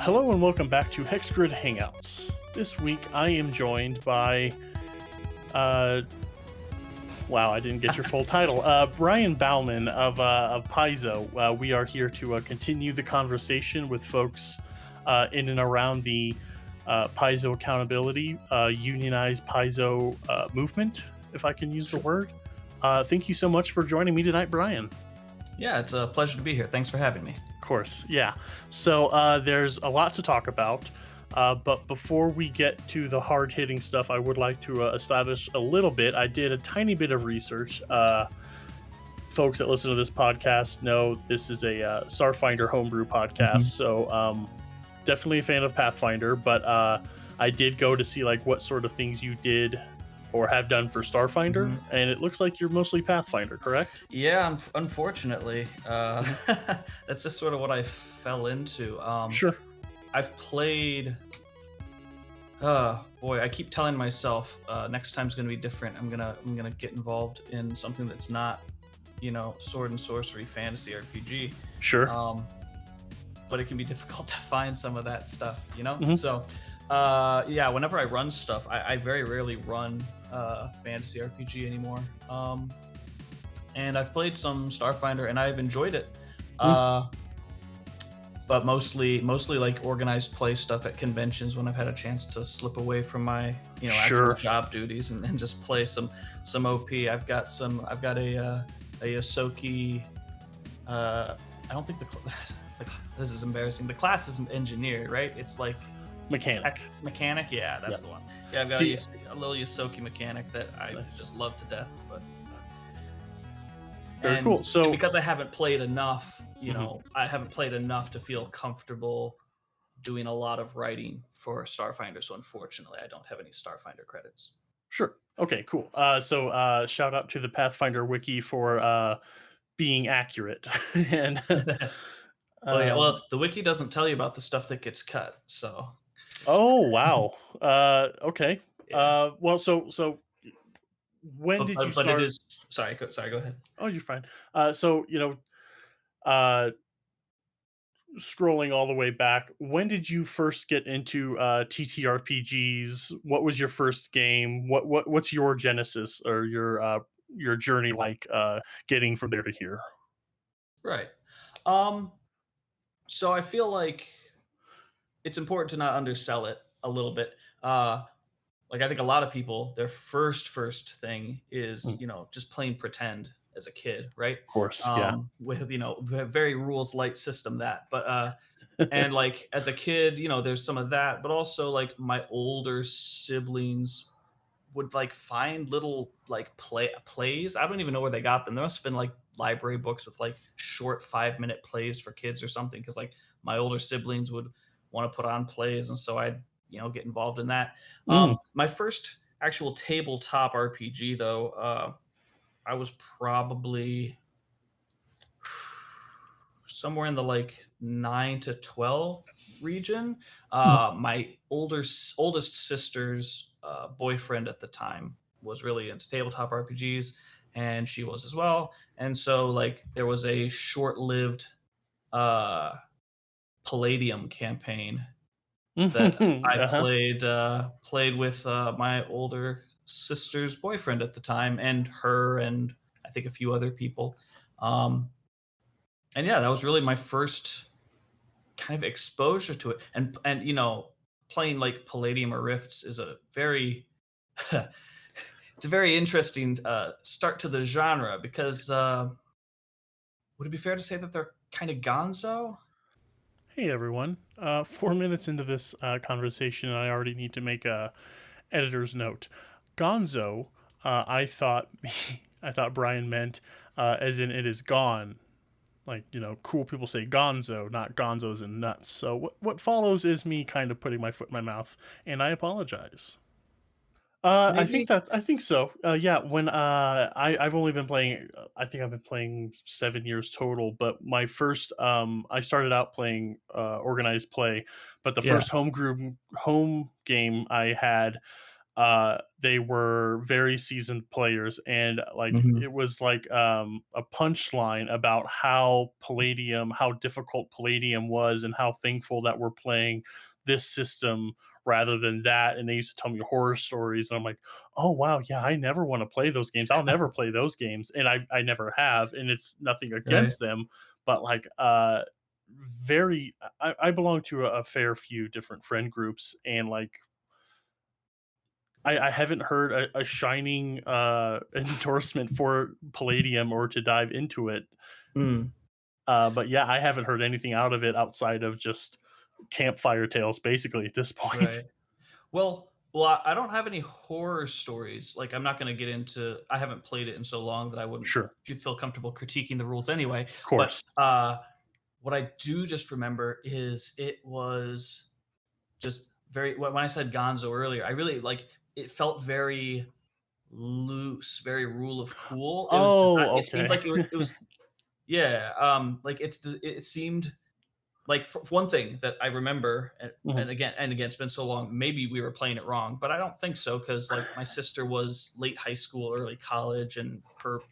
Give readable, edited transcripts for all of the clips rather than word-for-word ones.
Hello and welcome back to Hexgrid Hangouts. This week I am joined by, wow, I didn't get your full title, Brian Bauman of Paizo. We are here to continue the conversation with folks in and around the Paizo accountability, unionized Paizo movement, if I can use the word. Thank you so much for joining me tonight, Brian. Yeah, it's a pleasure to be here. Thanks for having me. Of course, yeah. So there's a lot to talk about, but before we get to the hard-hitting stuff, I would like to establish a little bit. I did a tiny bit of research. Folks that listen to this podcast know this is a Starfinder homebrew podcast, so definitely a fan of Pathfinder, but I did go to see like what sort of things you did or have done for Starfinder, and it looks like you're mostly Pathfinder, correct? Yeah, unfortunately, that's just sort of what I fell into. Sure. I've played. Boy, I keep telling myself next time's going to be different. I'm gonna get involved in something that's not, sword and sorcery fantasy RPG. Sure. But it can be difficult to find some of that stuff, Mm-hmm. So, yeah, whenever I run stuff, I very rarely run fantasy RPG anymore. And I've played some Starfinder, and I've enjoyed it. But mostly like organized play stuff at conventions when I've had a chance to slip away from my actual job duties and just play some OP. I've got a Yosoki. I don't think this is embarrassing. The class isn't engineer, right? It's like mechanic. Yeah, that's the one. Yeah, I've got a little Yosoki mechanic that I just love to death. But very cool. So because I haven't played enough, I haven't played enough to feel comfortable doing a lot of writing for Starfinder. So unfortunately, I don't have any Starfinder credits. Sure. Okay, cool. So shout out to the Pathfinder wiki for being accurate. And well, the wiki doesn't tell you about the stuff that gets cut. So. Oh wow. Okay. Yeah. Well, so when did you start? But it is. Sorry, go ahead. Oh, you're fine. So scrolling all the way back, when did you first get into TTRPGs? What was your first game? What's your genesis or your journey like getting from there to here? Right. So I feel like it's important to not undersell it a little bit. Like I think a lot of people, their first thing is just plain pretend as a kid, right? Of course, yeah. With very rules light system but and like as a kid, there's some of that, but also like my older siblings would like find little like plays. I don't even know where they got them. There must have been like library books with like short 5-minute plays for kids or something, because like my older siblings would want to put on plays, and so I'd get involved in that. My first actual tabletop RPG though, I was probably somewhere in the like 9 to 12 region. My oldest sister's boyfriend at the time was really into tabletop RPGs, and she was as well. And so like there was a short-lived Palladium campaign that I played with my older sister's boyfriend at the time, and her, and I think a few other people. And yeah, that was really my first kind of exposure to it. And playing like Palladium or Rifts is a very it's a very interesting start to the genre, because would it be fair to say that they're kind of gonzo? Hey everyone, 4 minutes into this conversation, I already need to make a editor's note. Gonzo, I thought Brian meant as in it is gone. Like, cool people say gonzo, not gonzos and nuts. So what follows is me kind of putting my foot in my mouth, and I apologize. I think so. Yeah, when I've only been playing, I think I've been playing 7 years total. But my first, I started out playing organized play, but the first home game I had they were very seasoned players, and like Mhm. it was like a punchline about how difficult Palladium was, and how thankful that we're playing this system rather than that. And they used to tell me horror stories, and I'm like, oh wow, yeah, I never want to play those games. I'll never play those games, and I never have, and it's nothing Right. against them, but like very I belong to a fair few different friend groups, and like I haven't heard a shining endorsement for Palladium or to dive into it. Mm, But yeah, I haven't heard anything out of it outside of just campfire tales, basically at this point. right. Well, I don't have any horror stories. Like, I'm not gonna get into I haven't played it in so long that I wouldn't Sure, feel comfortable critiquing the rules anyway, of but, course. what I do just remember is it was just very when I said Gonzo earlier, I really like it felt very loose, very rule of cool. It was desi Oh, it seemed okay. like it was yeah, like, it seemed like for one thing that I remember, Mhm. and again, it's been so long. Maybe we were playing it wrong, but I don't think so because like my sister was late high school, early college, and her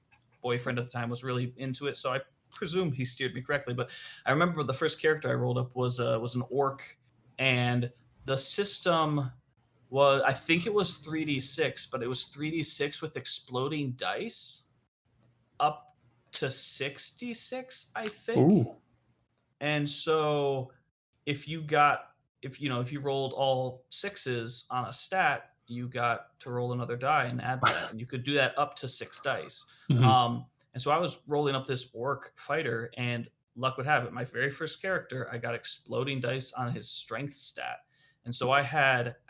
boyfriend at the time was really into it. So I presume he steered me correctly. But I remember the first character I rolled up was an orc, and the system was I think it was 3d6, but it was 3d6 with exploding dice up to 66, I think. Ooh. And so if you got if you rolled all sixes on a stat, you got to roll another die and add that. And you could do that up to 6 dice. Mhm. And so I was rolling up this orc fighter, and luck would have it, my very first character, I got exploding dice on his strength stat. And so I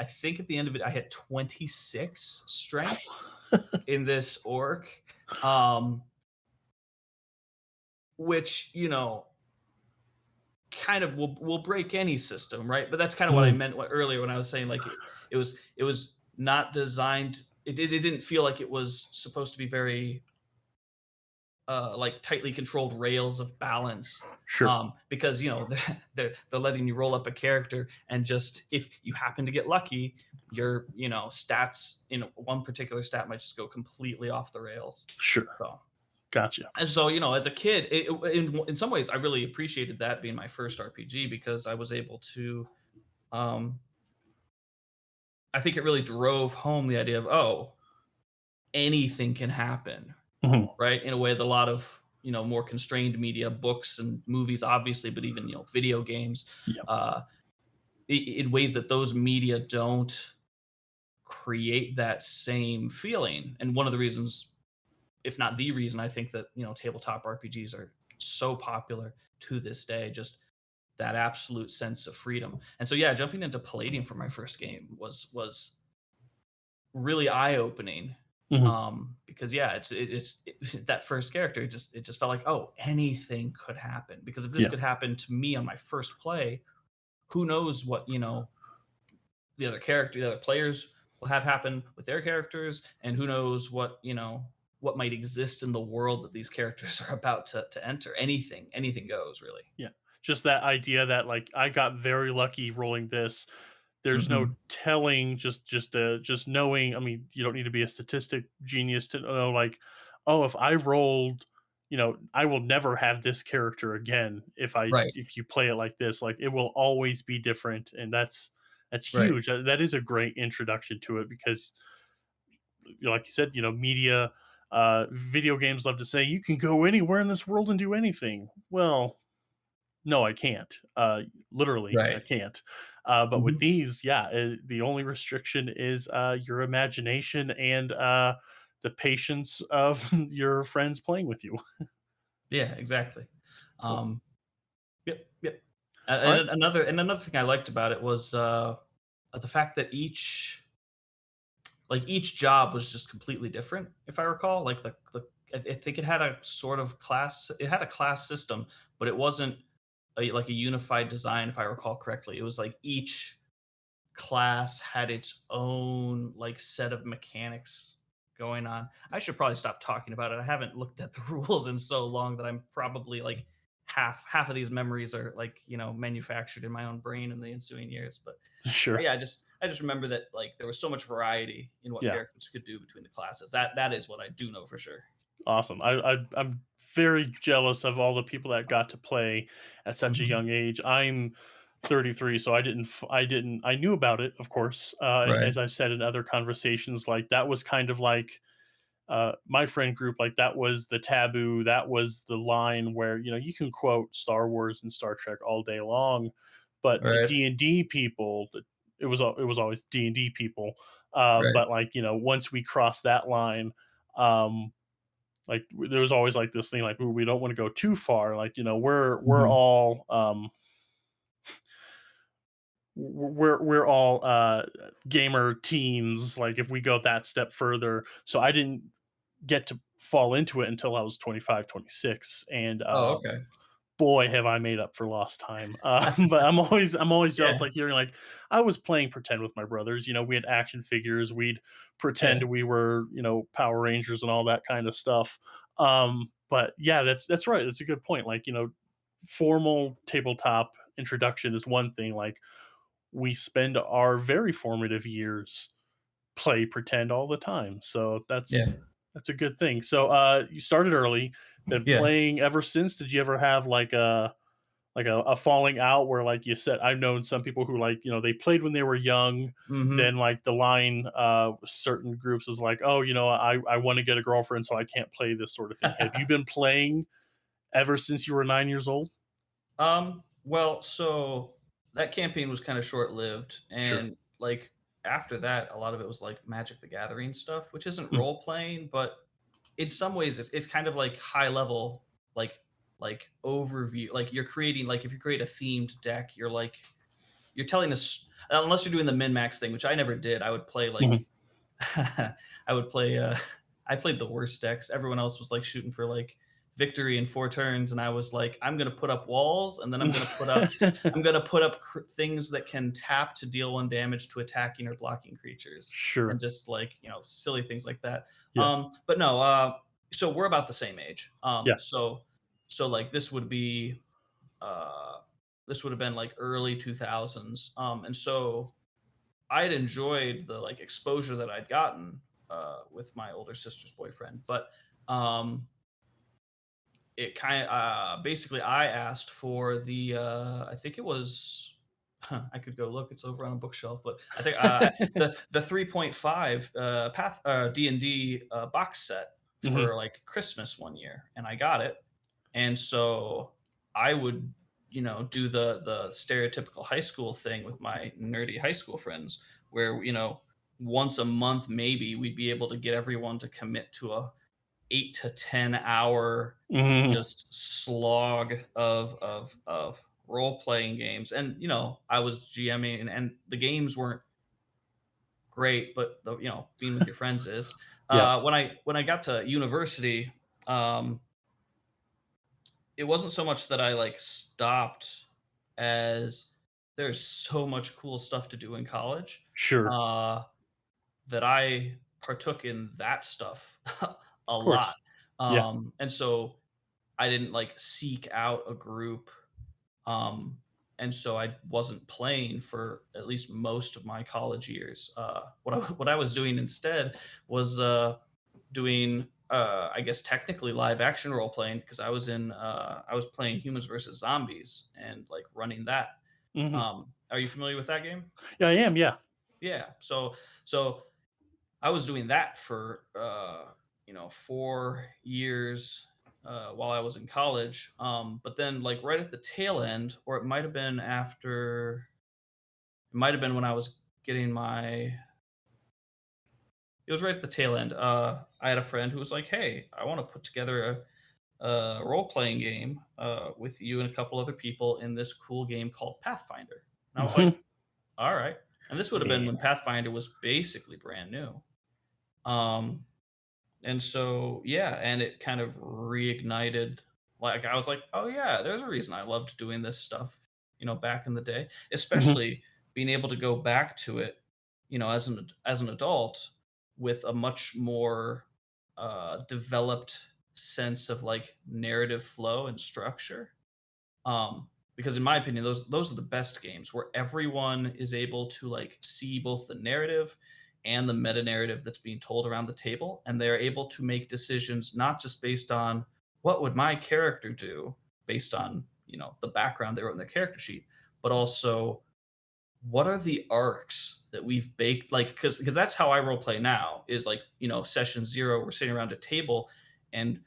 think at the end of it, I had 26 strength in this orc. Um, which, kind of will break any system, right? But that's kind of what I Mhm. meant earlier when I was saying like it was not designed. It didn't feel like it was supposed to be very like tightly controlled rails of balance. Sure, Because they're letting you roll up a character, and just if you happen to get lucky, your stats in one particular stat might just go completely off the rails. sure. So Gotcha. and so, as a kid, in some ways, I really appreciated that being my first RPG because I was able to. Um, I think it really drove home the idea of anything can happen, Mhm. right? In a way that a lot of more constrained media, books and movies, obviously, but even video games, Yep. uh, in ways that those media don't create that same feeling. And one of the reasons, if not the reason, I think that tabletop RPGs are so popular to this day, just that absolute sense of freedom. And so yeah, jumping into Palladium for my first game was really eye opening. Mhm. Because yeah, that first character, it just felt like anything could happen. Because if this Yeah, could happen to me on my first play, who knows what the other players will have happen with their characters, and who knows what might exist in the world that these characters are about to enter. Anything goes, really. yeah. Just that idea that, like, I got very lucky rolling this. There's no Hmm. telling, just knowing. I mean, you don't need to be a statistic genius to know, like, oh, if I rolled, I will never have this character again Right, if you play it like this. Like, it will always be different, and that's right, huge. That is a great introduction to it because, like you said, media, video games love to say you can go anywhere in this world and do anything. Well, no, I can't. Literally, I right. can't. But with Mhm. these, yeah, the only restriction is your imagination and the patience of your friends playing with you. Yeah, exactly. Cool. Um, yep, yep. All right. And another thing I liked about it was the fact that each job was just completely different. If I recall, like I think it had a sort of class. It had a class system, but it wasn't like a unified design. If I recall correctly, it was like each class had its own like set of mechanics going on. I should probably stop talking about it. I haven't looked at the rules in so long that I'm probably like half of these memories are like manufactured in my own brain in the ensuing years. But Sure. yeah, I I just remember that like there was so much variety in what Yeah. characters could do between the classes. That is what I do know for sure. Awesome. I'm very jealous of all the people that got to play at such a Mhm. young age. I'm 33, so I knew about it, of course. Right. As I said in other conversations, like that was kind of like my friend group, like that was the taboo. That was the line where you can quote Star Wars and Star Trek all day long, but the Right. D&D people, it was always D&D people. Right. But like once we crossed that line, um, like there was always like this thing like, "Ooh, we don't want to go too far." Like we're Mhm. all we're all gamer teens. Like if we go that step further, so I didn't get to fall into it until I was 25, 26, and Oh, okay. boy, have I made up for lost time. But I'm always jealous, Yeah. like hearing like I was playing pretend with my brothers. We had action figures. We'd pretend Yeah. we were Power Rangers and all that kind of stuff. But yeah, that's right. That's a good point. Like formal tabletop introduction is one thing. Like we spend our very formative years play pretend all the time. So Yeah. that's a good thing. So you started early, been Yeah. playing ever since. Did you ever have like a falling out where like you said I've known some people who like, they played when they were young, then Mhm. like the line with certain groups is like, "Oh, I want to get a girlfriend so I can't play this sort of thing." Have you been playing ever since you were 9 years old? Well, so that campaign was kind of short-lived, Sure. and like after that, a lot of it was like Magic the Gathering stuff, which isn't Mm. role playing, but in some ways it's kind of like high level, like overview. Like you're creating, like if you create a themed deck, you're telling us, unless you're doing the min max thing, which I never did. I would play like Mhm. I would play I played the worst decks. Everyone else was like shooting for like victory in 4 turns, and I was like, I'm gonna put up walls, and then I'm gonna put up things that can tap to deal 1 damage to attacking or blocking creatures, and Sure. just like silly things like that. Yeah. But no, so we're about the same age. Yeah. So like uh, this would have been like early 2000s. And so I had enjoyed the like exposure that I'd gotten with my older sister's boyfriend, but um, it kind of basically I asked for the I think it was I could go look, it's over on a bookshelf, but I think the 3.5 Path D&D box set Mhm. for like Christmas one year, and I got it, and so I would do the stereotypical high school thing with my nerdy high school friends, where once a month maybe we'd be able to get everyone to commit to a 8 to 10 hour Mhm. just slog of role playing games. And I was GMing, and the games weren't great, but being with your friends is. Yeah. When I got to university, um, it wasn't so much that I like stopped, as there's so much cool stuff to do in college. Sure. Uh, that I partook in that stuff a Of lot. course. Yeah. And so I didn't like seek out a group. Um, and so I wasn't playing for at least most of my college years. What I was doing instead was doing, I guess technically live action role playing, because I was playing Humans versus Zombies and like running that. Mhm. Are you familiar with that game? Yeah, I am, yeah. Yeah. So I was doing that for 4 years while I was in college. But then, like right at the tail end, or it might have been after, it might have been when I was getting my. It was right at the tail end. I had a friend who was like, "Hey, I want to put together a role playing game with you and a couple other people in this cool game called Pathfinder." And I was like, Mhm. "All right." And this would have been when Yeah. Pathfinder was basically brand new. Um, And so, yeah, and it kind of reignited. Like I was like, "Oh yeah, there's a reason I loved doing this stuff, back in the day." Mhm. Especially being able to go back to it, as an adult, with a much more developed sense of like narrative flow and structure. because in my opinion those are the best games where everyone is able to like see both the narrative and the meta narrative that's being told around the table, and they're able to make decisions not just based on what would my character do based on the background they wrote in their character sheet, but also what are the arcs that we've baked, like because that's how I role play now, is like session zero we're sitting around a table, and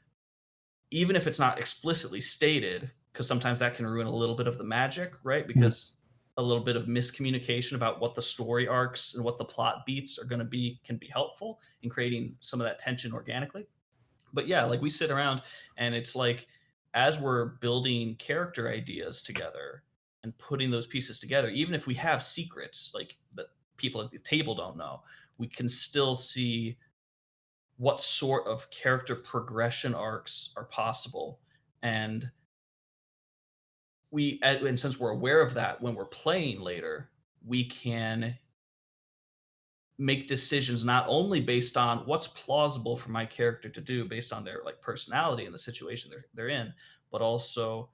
even if it's not explicitly stated, because sometimes that can ruin a little bit of the magic, right? Mhm. Because a little bit of miscommunication about what the story arcs and what the plot beats are going to be can be helpful in creating some of that tension organically. But yeah, like we sit around and it's like as we're building character ideas together and putting those pieces together, even if we have secrets like that people at the table don't know, we can still see what sort of character progression arcs are possible. And and since we're aware of that when we're playing later, we can make decisions not only based on what's plausible for my character to do based on their like personality and the situation they're in, but also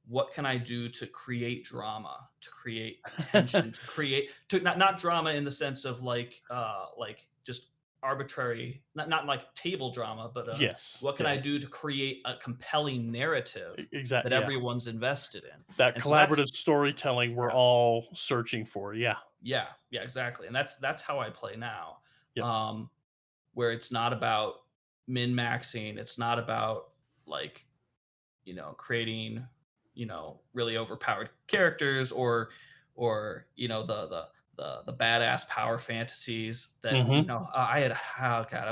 what can I do to create drama, to create tension, to create to not drama in the sense of like just arbitrary, not like table drama, but Yes. what can I Yeah. do to create a compelling narrative that Exactly. Yeah. everyone's invested in? That And so that's collaborative storytelling we're yeah, all searching for. Yeah. yeah, yeah, exactly. And that's how I play now. Yep. Um where it's not about min maxing, it's not about like creating, really overpowered characters or the badass power fantasies that Mhm. I had. Oh god,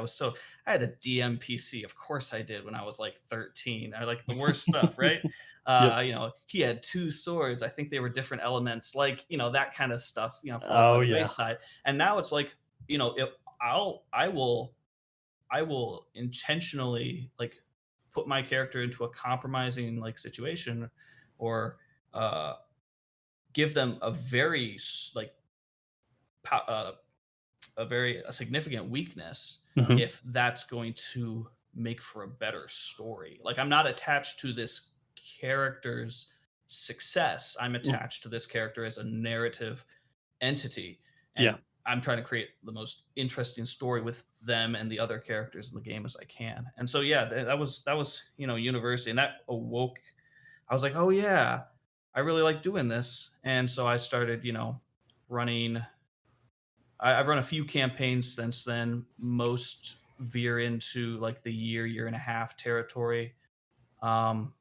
I had a DMPC. Of course I did when I was like 13. I like the worst stuff, right? Yep. He had two swords. I think they were different elements, like that kind of stuff. Falls by Oh, the yeah. wayside. And now it's like I will intentionally like put my character into a compromising like situation, or uh, give them a very like po- uh, a significant weakness Mhm. if that's going to make for a better story. Like I'm not attached to this character's success. I'm Mm. attached to this character as a narrative entity, Yeah. and I'm trying to create the most interesting story with them and the other characters in the game as I can. And so yeah, that was university, and that awoke. I was like, oh yeah, I really like doing this, and so I started running. I've run a few campaigns since then. Most veer into like the year and a half territory. Um,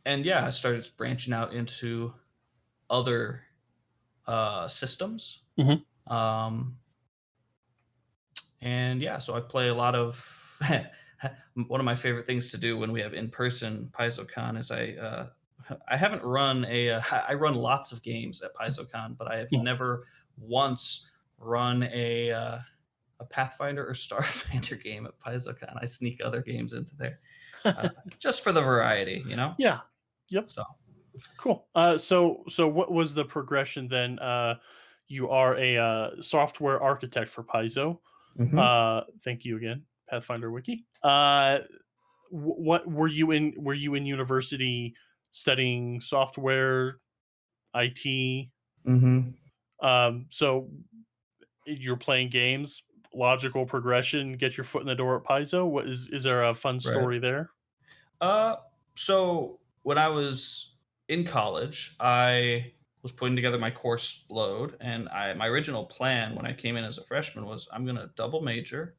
and yeah, I started branching out into other systems. Mhm. Um, And yeah, so I play a lot of one of my favorite things to do when we have in-person PaizoCon is I haven't run I run lots of games at PaizoCon, but I have Mm. never once run a Pathfinder or Starfinder game at PaizoCon. I sneak other games into there just for the variety. Yeah. Yep. So Cool. So what was the progression then? You are a software architect for Paizo. mhm. Thank you again, Pathfinder Wiki. What were you in? Were you in university studying software, IT? Mhm. So you're playing games, logical progression, get your foot in the door at Paizo. What is there a fun Right. story there? Uh, so when I was in college, I was putting together my course load, and my original plan when I came in as a freshman was I'm going to double major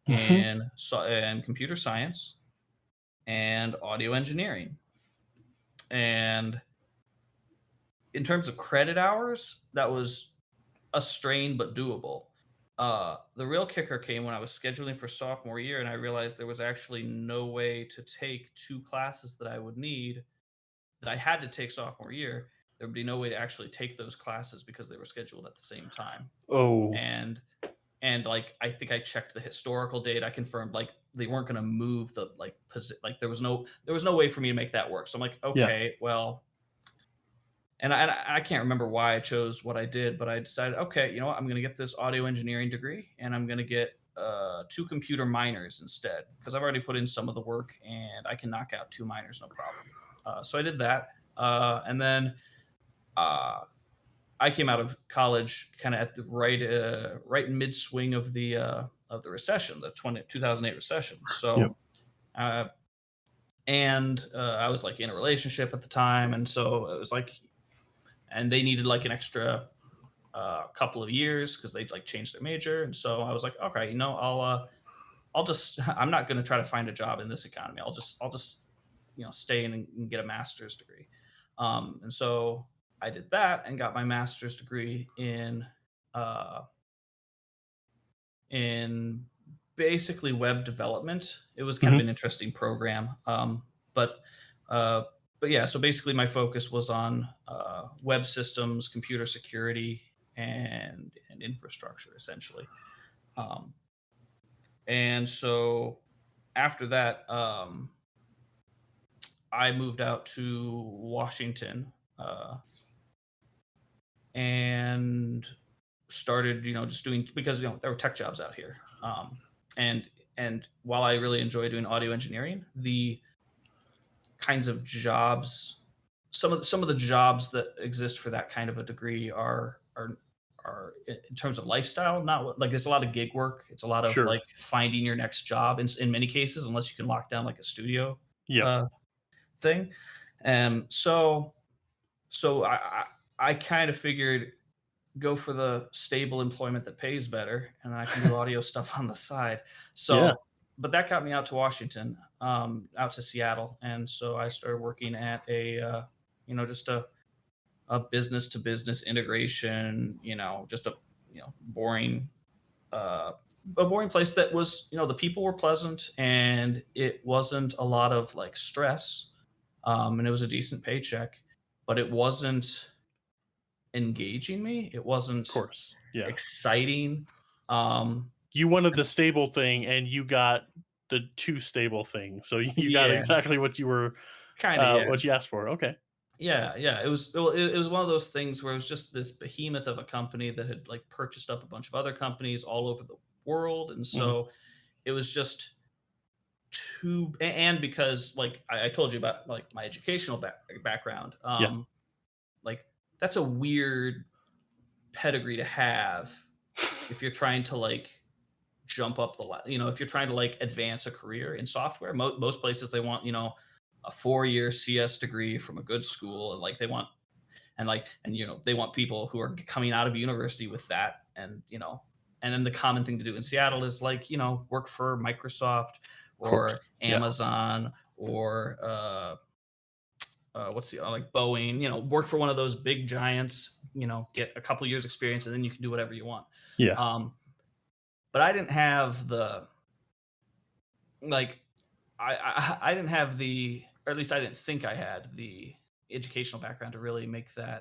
Mhm. in computer science and audio engineering. And in terms of credit hours, that was a strain but doable. The real kicker came when I was scheduling for sophomore year, and I realized there was actually no way to take two classes that I would need that I had to take sophomore year. There would be no way to actually take those classes because they were scheduled at the same time. Oh, And like I think I checked the historical date. I confirmed like they weren't going to move the like there was no way for me to make that work. So I'm like, yeah. okay, well, and I can't remember why I chose what I did, but I decided, okay, you know what, I'm going to get this audio engineering degree, and I'm going to get two computer minors instead because I've already put in some of the work and I can knock out two minors no problem. So I did that. And then uh, I came out of college kind of at the right mid swing of the recession, the 2008 recession. Yep. So uh, and I was like in a relationship at the time, and so it was like, and they needed like an extra couple of years because they'd like changed their major, and so I was like, okay, I'll just I'm not going to try to find a job in this economy. I'll just stay in and get a master's degree. And so I did that and got my master's degree uh, in basically web development. It was kind of Hmm. an interesting program, but uh, but yeah. So basically, my focus was on web systems, computer security, and infrastructure essentially. Um, and so after that, I moved out to Washington, and started, just doing, because there were tech jobs out here. And while I really enjoy doing audio engineering, the kinds of jobs, some of the jobs that exist for that kind of a degree are in terms of lifestyle, not like there's a lot of gig work. It's a lot of Sure. like finding your next job in many cases, unless you can lock down like a studio Yep. uh, thing. And so I kind of figured, go for the stable employment that pays better, and I can do audio stuff on the side. Yeah. So, but that got me out to Washington, out to Seattle, and so I started working at just a business to business integration. Just boring, uh, a boring place that was, the people were pleasant, and it wasn't a lot of like stress, and it was a decent paycheck, but it wasn't engaging me. It Of wasn't course. Yeah. exciting. Um, You wanted the stable thing, and you got the too stable thing. So you got yeah, exactly kinda, yeah. what you asked for. Okay. Yeah, yeah, it was one of those things where it was just this behemoth of a company that had, like, purchased up a bunch of other companies all over the world, and Hmm. so it was just too, and because, like, I told you about, like, my educational background, Yeah. like, that's a weird pedigree to have if you're trying to, like, jump up the if you're trying to like advance a career in software. Most places they want, a 4-year CS degree from a good school, and like they want, and they want people who are coming out of university with that. And then the common thing to do in Seattle is like, work for Microsoft Of course. or Yeah. Amazon or what's the like Boeing, work for one of those big giants, get a couple years experience, and then you can do whatever you want. Yeah. um, but I didn't have the, like, I didn't have the, or at least I didn't think I had the educational background to really make uh,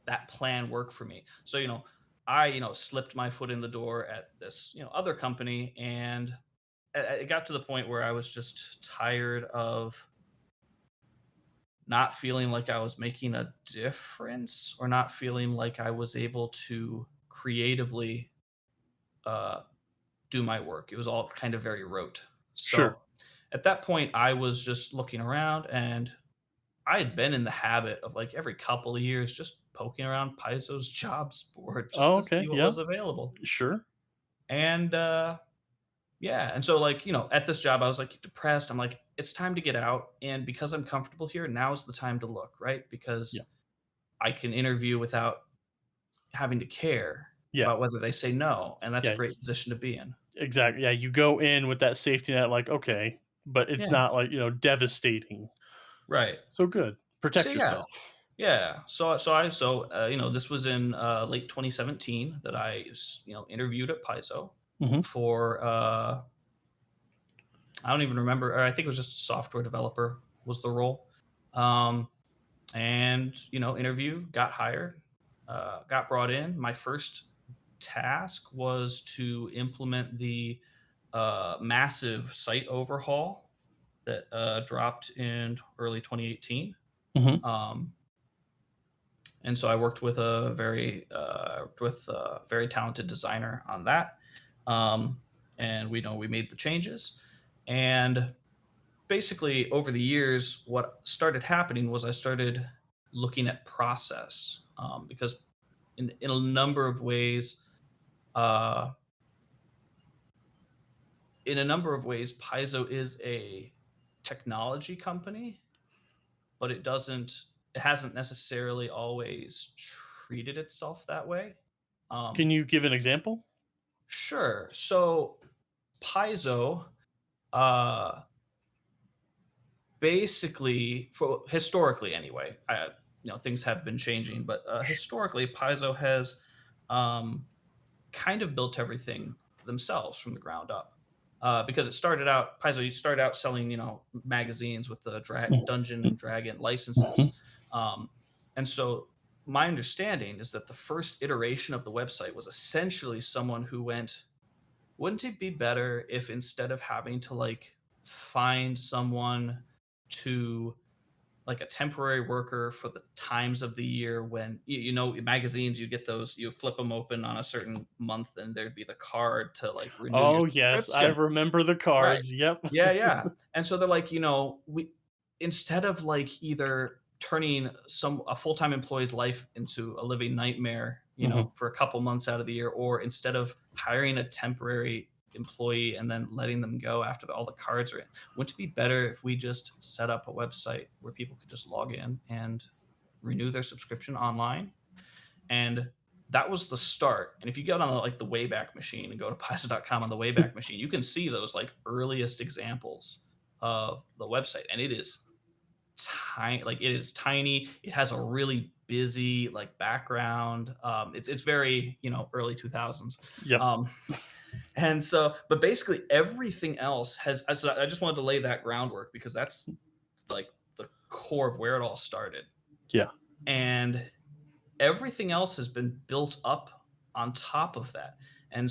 that plan work for me. So I slipped my foot in the door at this other company, and it got to the point where I was just tired of not feeling like I was making a difference, or not feeling like I was able to creatively uh, do my work. It was all kind of very rote. Sure. So at that point, I was just looking around, and I had been in the habit of like every couple of years just poking around Paizo's jobs board just Oh, to okay. see what Yeah. was available. Sure. And yeah, and so like, at this job, I was like depressed. I'm like, it's time to get out. And because I'm comfortable here, now's the time to look, right? Yeah. Because I can interview without having to care Yeah. about whether they say no. And that's a Yeah. great position to be in. Exactly. Yeah. You go in with that safety net, like, okay, but it's Yeah. not like, devastating. Right. So good. So Protect yeah, yourself. yeah. This was in late 2017 that I interviewed at Paizo Hmm. for I don't even remember, or I think it was just software developer was the role. Um, and interviewed, got hired, got brought in. My first task was to implement the massive site overhaul that dropped in early 2018. Hmm. Um, and so I worked with a very talented designer on that, and we made the changes, and basically over the years, what started happening was I started looking at process, because in a number of ways, uh, Paizo is a technology company, but it hasn't necessarily always treated itself that way. Can Um, you give an example? sure. So Paizo, uh, basically, for historically anyway, things have been changing, but historically, Paizo has um, kind of built everything themselves from the ground up. Because it started out, Paizo you started out selling, magazines with the Dungeon and Dragon Mhm. licenses. Um, and so my understanding is that the first iteration of the website was essentially someone who went, wouldn't it be better if instead of having to like find someone to like a temporary worker for the times of the year when magazines, you get those, you flip them open on a certain month and there'd be the card to like renew your Oh, yes, I subscription. remember the Right. cards, yep. Yeah, yeah. And so they're like, we instead of like either turning a full-time employee's life into a living nightmare, Mhm. for a couple months out of the year, or instead of hiring a temporary employee and then letting them go after all the cards are in, wouldn't it be better if we just set up a website where people could just log in and renew their subscription online? And that was the start. And if you get on like the Wayback Machine and go to Paizo.com on the Wayback Machine, you can see those like earliest examples of the website. And it is tiny, like it is tiny. It has a really busy like background. It's very, early 2000s. Yep. Um, and so, but basically everything else has, so I just wanted to lay that groundwork because that's like the core of where it all started. Yeah. And everything else has been built up on top of that. And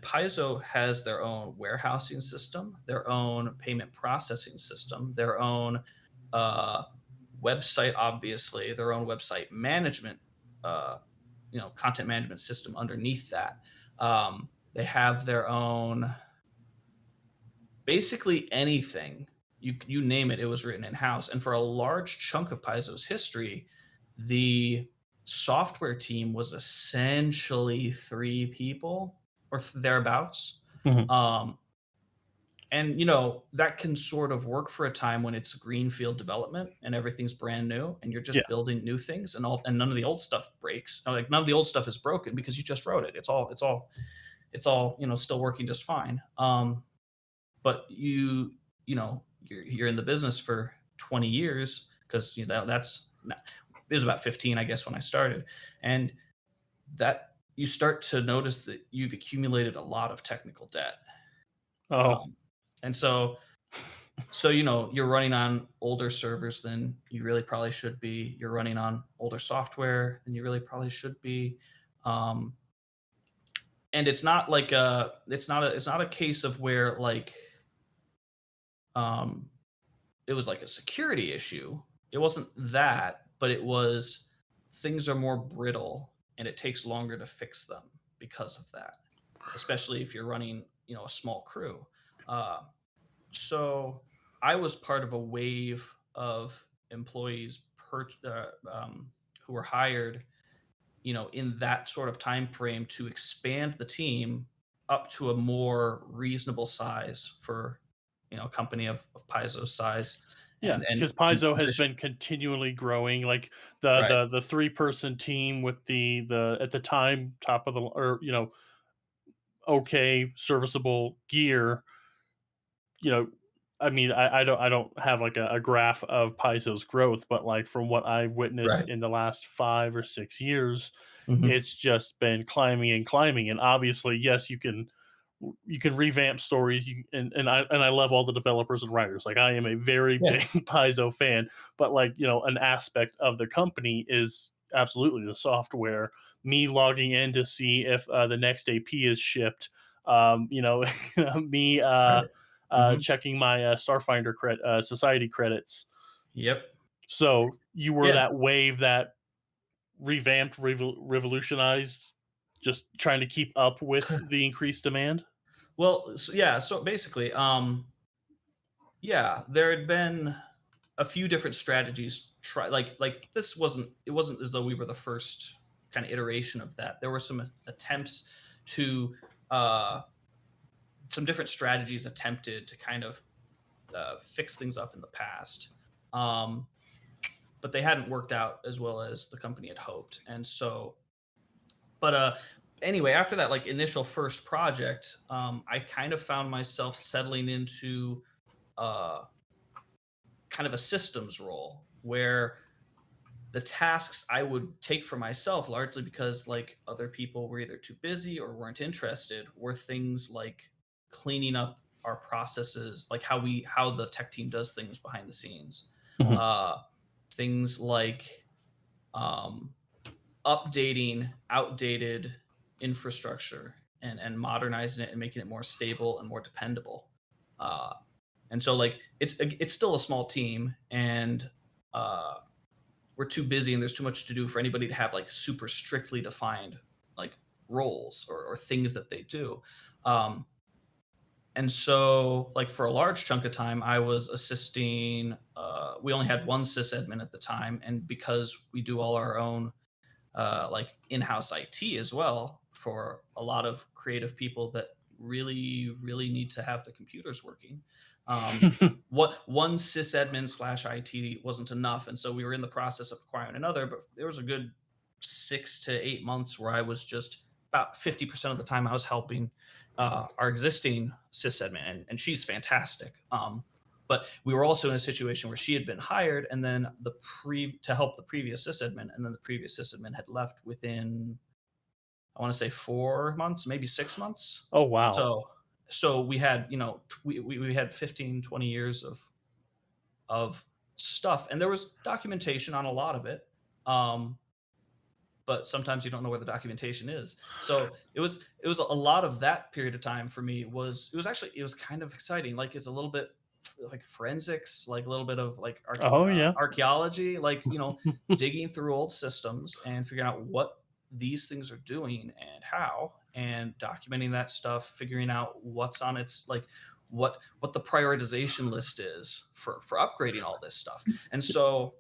Paizo has their own warehousing system, their own payment processing system, their own uh, website, obviously, their own website management, content management system underneath that. They have their own, basically anything you name it, it was written in house. And for a large chunk of Paizo's history, the software team was essentially three people or thereabouts. Mhm. Um, and that can sort of work for a time when it's greenfield development and everything's brand new and you're Yeah. just building new things, and none of the old stuff breaks. Like none of the old stuff is broken because you just wrote it. It's all still working just fine. But you're in the business for 20 years because that's it was about 15, I guess, when I started. And that you start to notice that you've accumulated a lot of technical debt. Oh. um, and so you're running on older servers than you really probably should be, you're running on older software than you really probably should be. um, and it's not a case of where like um, it was like a security issue. It wasn't that, but it was things are more brittle and it takes longer to fix them because of that, especially if you're running, a small crew. Uh, so I was part of a wave of employees who were hired, in that sort of time frame to expand the team up to a more reasonable size for, a company of Paizo's size Yeah, and because Paizo has position. been continually growing, like, the Right. the three-person team with the at the time, top of the or, okay, serviceable gear, you know, I mean, I don't have, like, a graph of Paizo's growth, but, like, from what I've witnessed Right. in the last 5 or 6 years, Mhm. it's just been climbing and climbing, and obviously, yes, you can revamp stories. And I love all the developers and writers. Like, I am a very Yeah. big Paizo fan, but, like, an aspect of the company is absolutely the software. Me logging in to see if the next AP is shipped. Me Right. Mhm. checking my society credits. Yep. So you were Yeah. that wave that revamped, revolutionized, just trying to keep up with the increased demand. Well, yeah, so basically, Yeah, there had been a few different strategies try like this wasn't as though we were the first kind of iteration of that. There were some attempts to uh some different strategies attempted to kind of fix things up in the past. Um but they hadn't worked out as well as the company had hoped. And so but anyway, after that like initial first project, I kind of found myself settling into uh kind of a systems role where the tasks I would take for myself, largely because like other people were either too busy or weren't interested, were things like cleaning up our processes, like how the tech team does things behind the scenes. Mhm. Uh, things like um, updating outdated infrastructure and modernizing it and making it more stable and more dependable. Uh, and so like it's still a small team, and uh, we're too busy and there's too much to do for anybody to have like super strictly defined like roles or things that they do. Um, and so, like for a large chunk of time, I was assisting. We only had one sysadmin at the time, and because we do all our own like in-house IT as well for a lot of creative people that really need to have the computers working. What one sysadmin slash IT wasn't enough, and so we were in the process of acquiring another. But there was a good 6 to 8 months where I was just about 50% of the time I was helping our existing sysadmin, and she's fantastic. But we were also in a situation where she had been hired, and then the pre to help the previous sysadmin, and then the previous sysadmin had left within I want to say 4 months, maybe 6 months. Oh, wow. So we had we had 15, 20 years of stuff, and there was documentation on a lot of it. Um, but sometimes you don't know where the documentation is. So it was a lot of that period of time for me was it was actually it was kind of exciting. Like it's a little bit like forensics, like a little bit of like Oh, yeah. archaeology, like digging through old systems and figuring out what these things are doing and how, and documenting that stuff, figuring out what's on its like what the prioritization list is for upgrading all this stuff. And so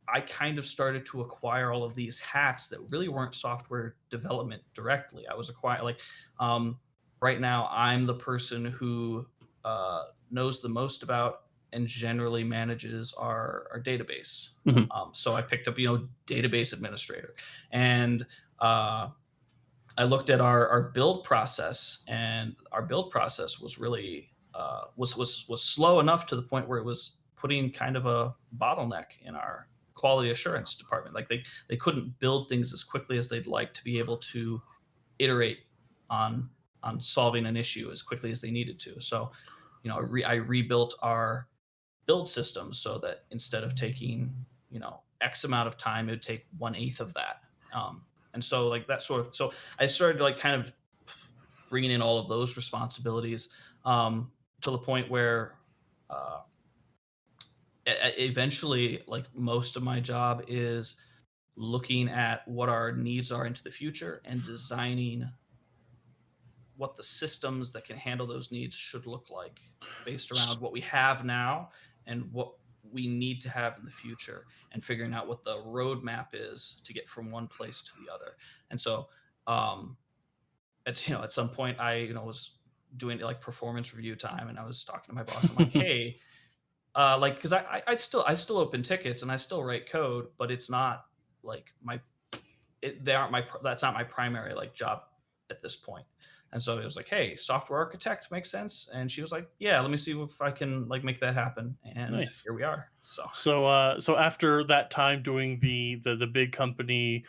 I kind of started to acquire all of these hats that really weren't software development directly. I was acquiring like um, right now I'm the person who knows the most about and generally manages our database. Mhm. So I picked up database administrator, and I looked at our build process, and our build process was really was slow enough to the point where it was putting kind of a bottleneck in our quality assurance department. Like they couldn't build things as quickly as they'd like to be able to iterate on solving an issue as quickly as they needed to. So, I rebuilt our build system so that instead of taking X amount of time, it would take 1/8 of that. And so like that sort of so I started like kind of bringing in all of those responsibilities to the point where uh, eventually like most of my job is looking at what our needs are into the future and designing what the systems that can handle those needs should look like based S around what we have now and what we need to have in the future, and figuring out what the roadmap is to get from one place to the other. And so um at some point I was doing like performance review time, and I was talking to my boss. I'm like, hey, like because I still open tickets and I still write code, but it's not like they aren't that's not my primary like job at this point. And so it was like, hey, software architect makes sense. And she was like, yeah, let me see if I can like make that happen. And Nice. here we are. So So after that time doing the big company,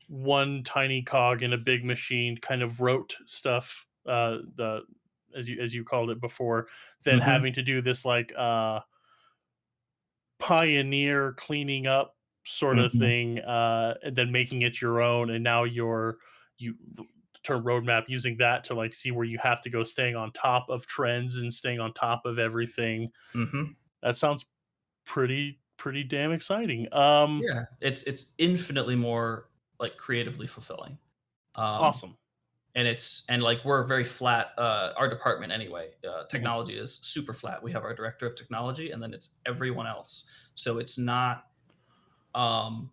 one tiny cog in a big machine kind of wrote stuff, the as you called it before, then mhm, having to do this, like, pioneer cleaning up sort of mhm, thing, and then making it your own, and now you the term roadmap, using that to, like, see where you have to go, staying on top of trends and staying on top of everything. mhm. That sounds pretty damn exciting. Yeah, it's infinitely more like creatively fulfilling. Um, Awesome. and like we're very flat. Our department anyway, Mhm. technology is super flat. We have our director of technology, and then it's everyone else. So it's not. Um,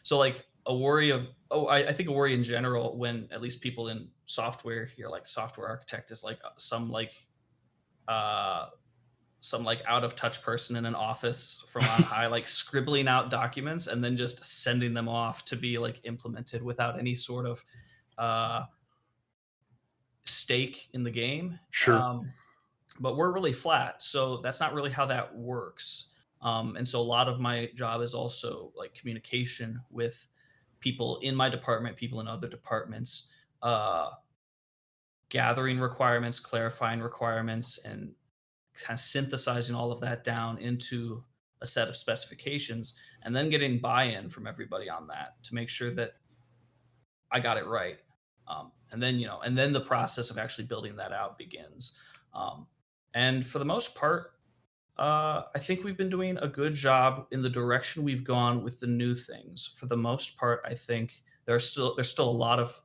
so like a worry of I think a worry in general when at least people in software here, like software architect, is like uh, some like out of touch person in an office from on high, like scribbling out documents and then just sending them off to be like implemented without any sort of uh, stake in the game. Sure. But we're really flat, so that's not really how that works. And so a lot of my job is also like communication with people in my department, people in other departments, uh, gathering requirements, clarifying requirements, and kind of synthesizing all of that down into a set of specifications, and then getting buy-in from everybody on that to make sure that I got it right. And then and then the process of actually building that out begins. Um, and for the most part, I think we've been doing a good job in the direction we've gone with the new things. For the most part, I think there's still a lot of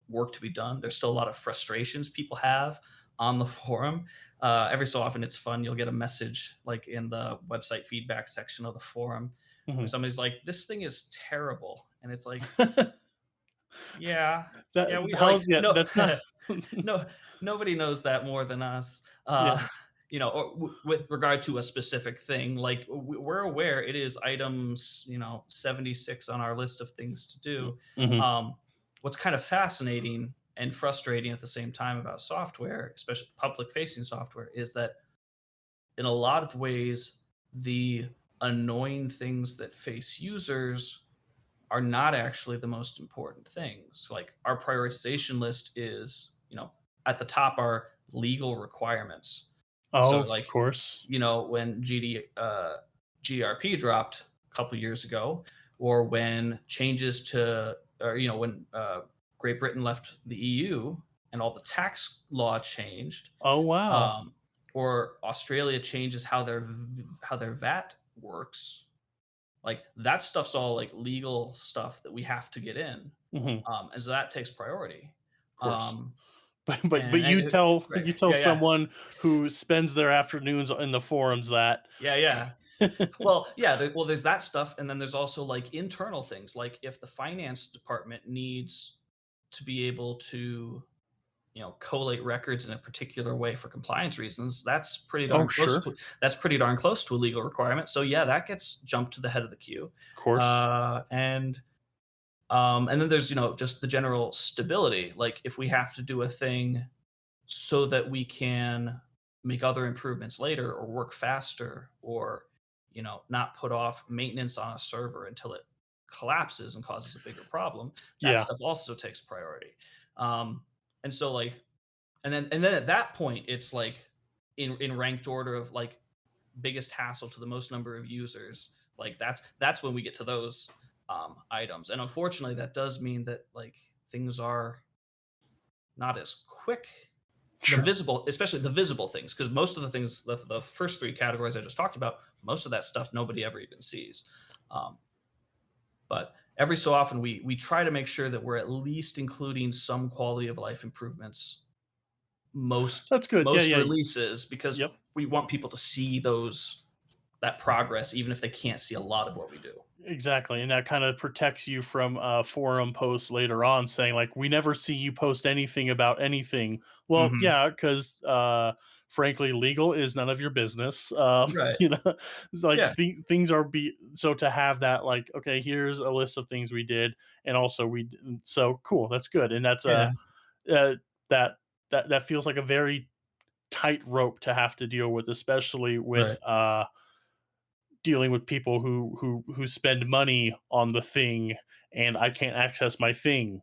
work to be done. There's still a lot of frustrations people have on the forum. Every so often, it's fun. You'll get a message like in the website feedback section of the forum where Mhm. somebody's like, "This thing is terrible," and it's like, "Yeah, yeah, That we like how's yeah, no." that's not No, nobody knows that more than us. Yes. Or with regard to a specific thing, like we're aware it is items, 76 on our list of things to do. Mhm. Um, what's kind of fascinating and frustrating at the same time about software, especially public facing software, is that in a lot of ways, the annoying things that face users are not actually the most important things. Like our prioritization list is, at the top are legal requirements. So Oh, of like, course. when GRP dropped a couple years ago, or when changes to, or when Great Britain left the EU and all the tax law changed, Oh, wow. um, or Australia changes how their VAT works, like that stuff's all like legal stuff that we have to get in, Mhm. and so that takes priority. Of course. Um, But and you tell right, you tell yeah, yeah, someone who spends their afternoons in the forums that yeah, yeah. Well, yeah, there's that stuff, and then there's also like internal things, like if the finance department needs to be able to collate records in a particular way for compliance reasons, Oh, sure. that's pretty darn close to a legal requirement. So yeah, that gets jumped to the head of the queue. Of course. And then there's just the general stability. Like if we have to do a thing so that we can make other improvements later, or work faster, or not put off maintenance on a server until it collapses and causes a bigger problem, that Yeah. stuff also takes priority. um, and so like and then at that point it's like in ranked order of like biggest hassle to the most number of users. Like that's when we get to those items, and unfortunately that does mean that like things are not as quick. The Sure. visible, especially the visible things, because most of the things, the first three categories I just talked about, most of that stuff nobody ever even sees. um, but every so often we try to make sure that we're at least including some quality of life improvements most That's good. Yeah, most yeah. releases, because Yep. we want people to see that progress even if they can't see a lot of what we do. Exactly, and that kinda protects you from, forum posts later on saying, like, "We never see you post anything about anything." Well, Mhm. yeah, 'cause, frankly, legal is none of your business, Right. It's like Yeah. things are be so to have that, like, "Okay, here's a list of things we did, and also we d" so cool, that's good, and that's, Yeah. uh, that that feels like a very tight rope to have to deal with, especially with, Right. dealing with people who spend money on the thing and I can't access my thing.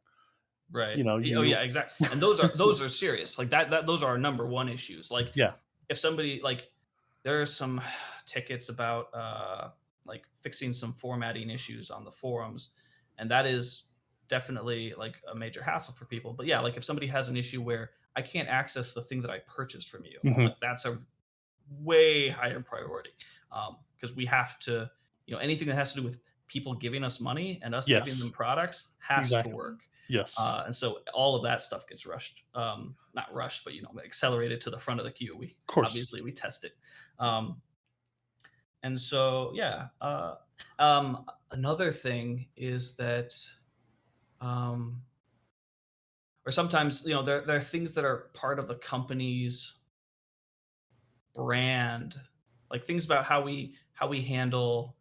Right. You know, Oh you yeah, exactly. And those are serious. Like that those are our number one issues. Like yeah. if somebody like there are some tickets about like fixing some formatting issues on the forums, and that is definitely like a major hassle for people. But yeah, like if somebody has an issue where I can't access the thing that I purchased from you, Mhm. like that's a way higher priority, because we have to anything that has to do with people giving us money and us giving them Yes, products has to exactly. work. Yes. And so all of that stuff gets rushed, not rushed, but accelerated to the front of the queue. We Of course. obviously we test it, um, and so yeah. Another thing is that, um, or sometimes there are things that are part of the company's brand, like things about how we handle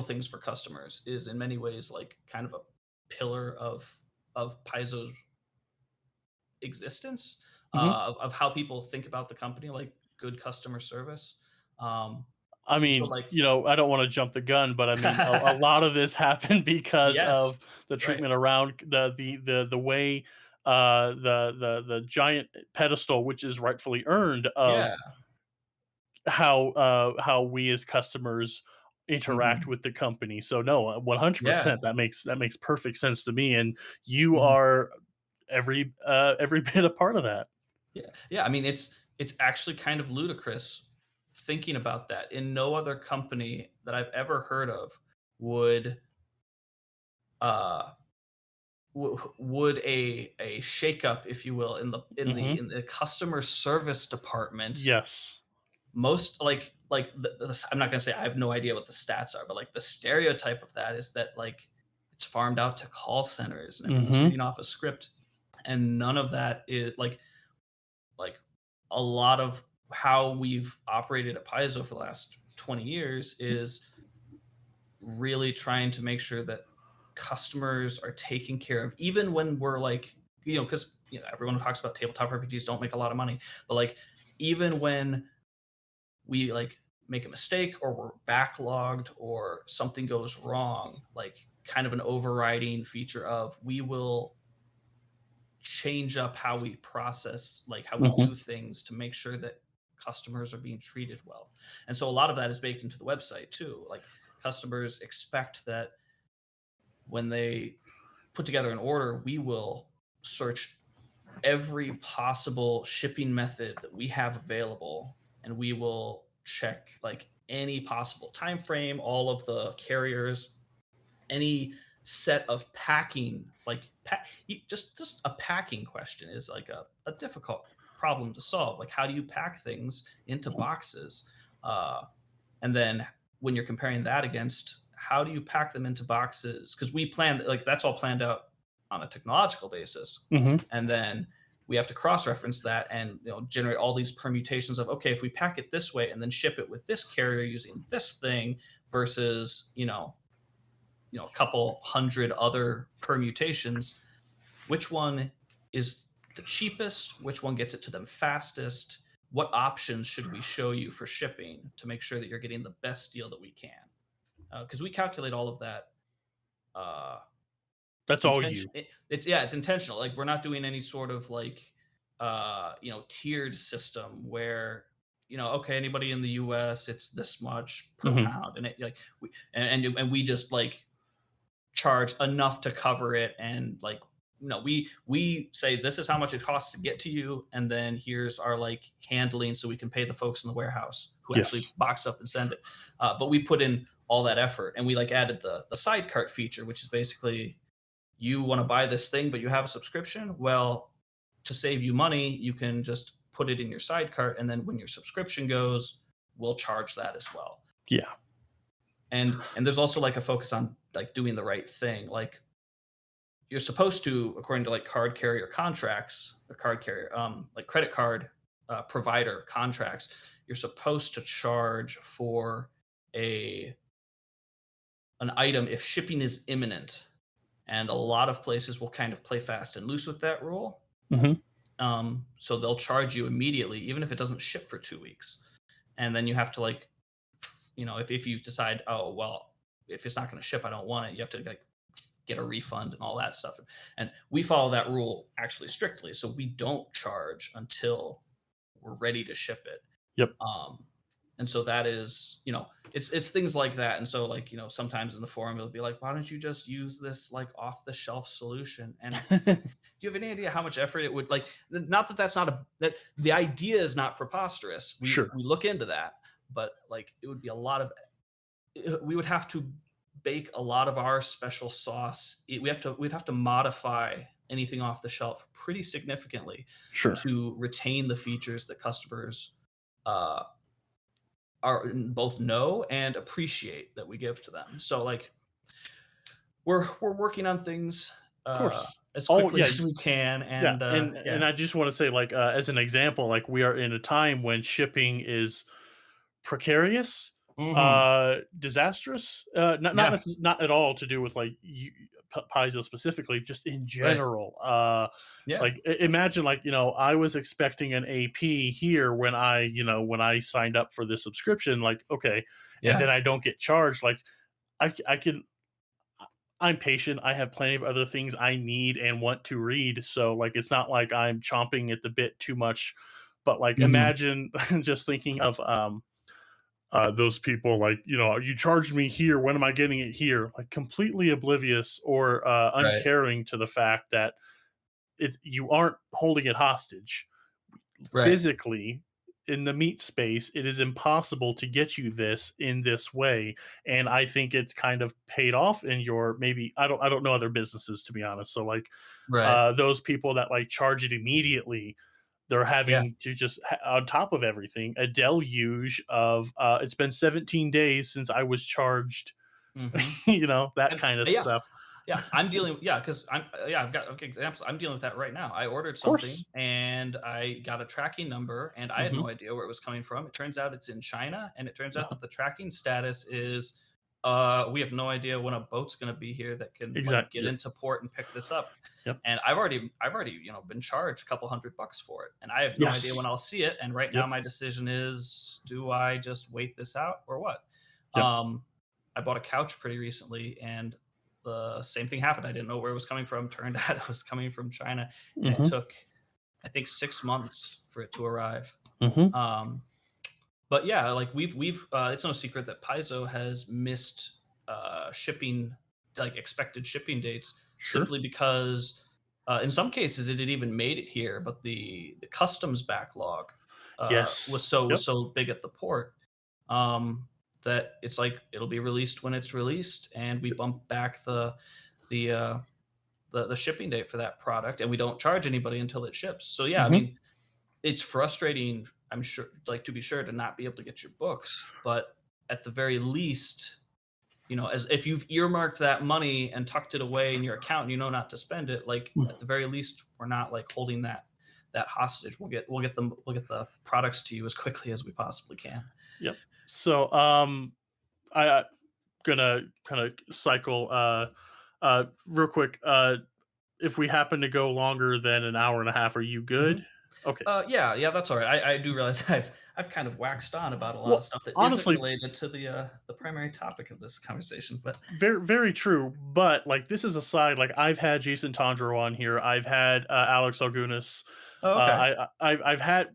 things for customers is in many ways like kind of a pillar of Paizo's existence, Mhm. of how people think about the company, like good customer service. Um, I and so mean, like I don't wanna jump the gun, but I mean, a lot of this happened because yes, of the right, treatment around the way, the giant pedestal, which is rightfully earned, of yeah, how we as customers interact mhm, with the company. So no, yeah, 100%, that makes perfect sense to me, and you mhm, are every bit a part of that. yeah, yeah. I mean, it's actually kind of ludicrous thinking about that. In no other company that I've ever heard of would uh would a shakeup, if you will, in Mhm. the customer service department. Yes. Most I'm not gonna say I have no idea what the stats are, but like the stereotype of that is that like it's farmed out to call centers and everyone's Mhm. reading off a script, and none of that is like a lot of how we've operated at Paizo for the last 20 years is really trying to make sure that customers are taken care of, even when we're like, because everyone talks about tabletop RPGs don't make a lot of money, but like even when we like make a mistake or we're backlogged or something goes wrong, like kind of an overriding feature of we will change up how we process, like how we Mhm. do things to make sure that customers are being treated well. And so a lot of that is baked into the website too. Like customers expect that when they put together an order, we will search every possible shipping method that we have available, and we will check like any possible time frame, all of the carriers, any set of packing, like just a packing question is like a difficult problem to solve. Like how do you pack things into boxes? And then when you're comparing that against how do you pack them into boxes, because we plan like that's all planned out on a technological basis, Mhm. and then we have to cross-reference that and generate all these permutations of, okay, if we pack it this way and then ship it with this carrier using this thing versus a couple hundred other permutations, which one is the cheapest, which one gets it to them fastest, what options should we show you for shipping to make sure that you're getting the best deal that we can, because we calculate all of that uh, That's all intention you. it's yeah, it's intentional. Like we're not doing any sort of like tiered system where okay, anybody in the US it's this much per Mhm. pound, and it like and we just like charge enough to cover it, and like we say this is how much it costs to get to you, and then here's our like handling so we can pay the folks in the warehouse who actually Yes. box up and send it. But we put in all that effort, and we like added the side cart feature, which is basically you want to buy this thing but you have a subscription. Well, to save you money you can just put it in your side cart, and then when your subscription goes we'll charge that as well. Yeah. And there's also like a focus on like doing the right thing. Like you're supposed to, according to like card carrier contracts, or card carrier, like credit card provider contracts, you're supposed to charge for a an item if shipping is imminent. And a lot of places will kind of play fast and loose with that rule. Mhm. So they'll charge you immediately, even if it doesn't ship for 2 weeks. And then you have to like, if you decide, oh well, if it's not going to ship, I don't want it. You have to like get a refund and all that stuff. And we follow that rule actually strictly. So we don't charge until we're ready to ship it. Yep. Um, and so that is, it's things like that. And so like, sometimes in the forum it'll be like, why don't you just use this like off the shelf solution? And like, do you have any idea how much effort it would like? Not that that's not a that the idea is not preposterous. We Sure. we look into that, but like it would be a lot of we would have to bake a lot of our special sauce. We'd have to modify anything off the shelf pretty significantly Sure. to retain the features that customers uh, are both know and appreciate that we give to them. So like we're working on things Of course. as Oh, quickly yeah. as we can, Yeah, and and yeah. I just wanna say, like, as an example, like, we are in a time when shipping is precarious, Hmm. disastrous, Yeah. not at all to do with, like, you Paizo specifically, just in Right. general, Yeah. like, imagine, like, I was expecting an AP here when when I signed up for this subscription, like, okay, and then Yeah. I don't get charged, like, I can I'm patient. I have plenty of other things I need and want to read. So like it's not like I'm chomping at the bit too much. But like Hmm. imagine just thinking of those people like, you charged me here, when am I getting it here? Like completely oblivious or Right. uncaring to the fact that you aren't holding it hostage Right. physically in the meat space. It is impossible to get you this in this way, and I think it's kind of paid off in your, maybe I don't know other businesses, to be honest. So like Right. those people that like charge it immediately, they're Yeah. having to just on top of everything a deluge of it's been 17 days since I was charged, Hmm. that And kind of yeah, stuff. yeah, I'm dealing, yeah, because yeah, I've got okay, examples. I'm dealing with that right now. I ordered Of something course. and I got a tracking number and I had Hmm. no idea where it was coming from. It turns out it's in China, and it turns out Uh-huh. that the tracking status is we have no idea when a boat's going to be here that can like Exactly. get Yep. into port and pick this up. Yep. And I've already, been charged a couple $100 for it, and I have no idea when Yes. I'll see it. And right now, Yep. my decision is: do I just wait this out or what? Yep. Um, I bought a couch pretty recently, and the same thing happened. I didn't know where it was coming from. Turned out it was coming from China, and it Hmm. took, I think, 6 months for it to arrive. Hmm. Um, but yeah, like we've it's no secret that Paizo has missed shipping, like expected shipping dates, Sure. simply because in some cases it had even made it here, but the customs backlog Yes. was Yep. so big at the port, um, that it's like it'll be released when it's released, and we bump back the uh, the shipping date for that product, and we don't charge anybody until it ships. So yeah, I Hmm. mean, it's frustrating, I'm sure, like to be sure, to not be able to get your books, but at the very least, as if you've earmarked that money and tucked it away in your account and you know not to spend it, like at the very least, we're not like holding that hostage. We'll get the products to you as quickly as we possibly can. Yep. So, I gonna kind of cycle real quick. If we happen to go longer than an hour and a half, are you Mhm. good? Okay. Yeah, yeah, that's all right. I do realize I've kind of waxed on about a lot of Well, stuff that isn't honestly, related to the primary topic of this conversation, but very very true. But like this is a side. Like I've had Jason Tondro on here. I've had Alex Algunas. oh, okay. I've had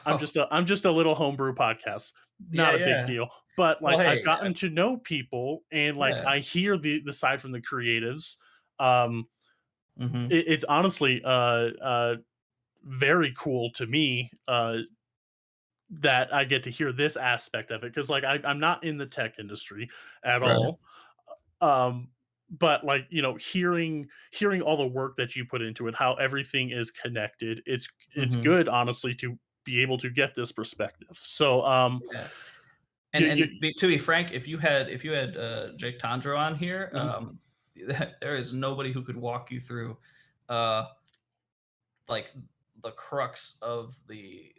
Oh, I'm just a little homebrew podcast. yeah, Not a big yeah. deal. But Well, like I've hey, gotten to know people and like yeah. I hear the side from the creatives. Um, Mhm. it's honestly very cool to me that I get to hear this aspect of it because like I'm not in the tech industry at Right. all. Um, but like hearing all the work that you put into it, how everything is connected, it's Mhm. good honestly to be able to get this perspective. So Yeah. you, you, To be frank, if you had Jake Tondro on here, mhm. there is nobody who could walk you through uh like the crux of the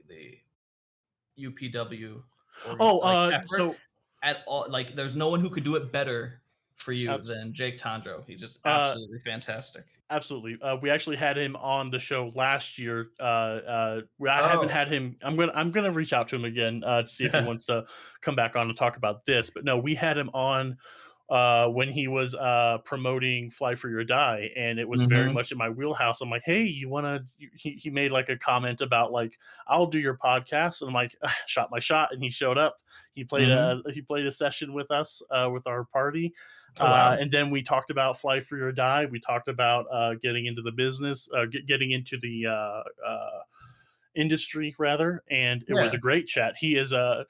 UPW Oh, like effort so at all. Like, there's no one who could do it better for you abs- than Jake Tondro. He's just uh absolutely fantastic. absolutely. We actually had him on the show last year. I haven't Oh, had him. I'm gonna reach out to him again to see if he wants to come back on and talk about this. But no, we had him on when he was promoting Fly for Your Die, and it was very mhm, much in my wheelhouse. I'm like, hey, you want to? He made like a comment about like I'll do your podcast, and I'm like, shot my shot, and he showed up. mhm. He played a session with us with our party, Oh, wow. and then we talked about Fly for Your Die. We talked about getting into the business, getting into the industry rather, and it was Yeah. a great chat. He is a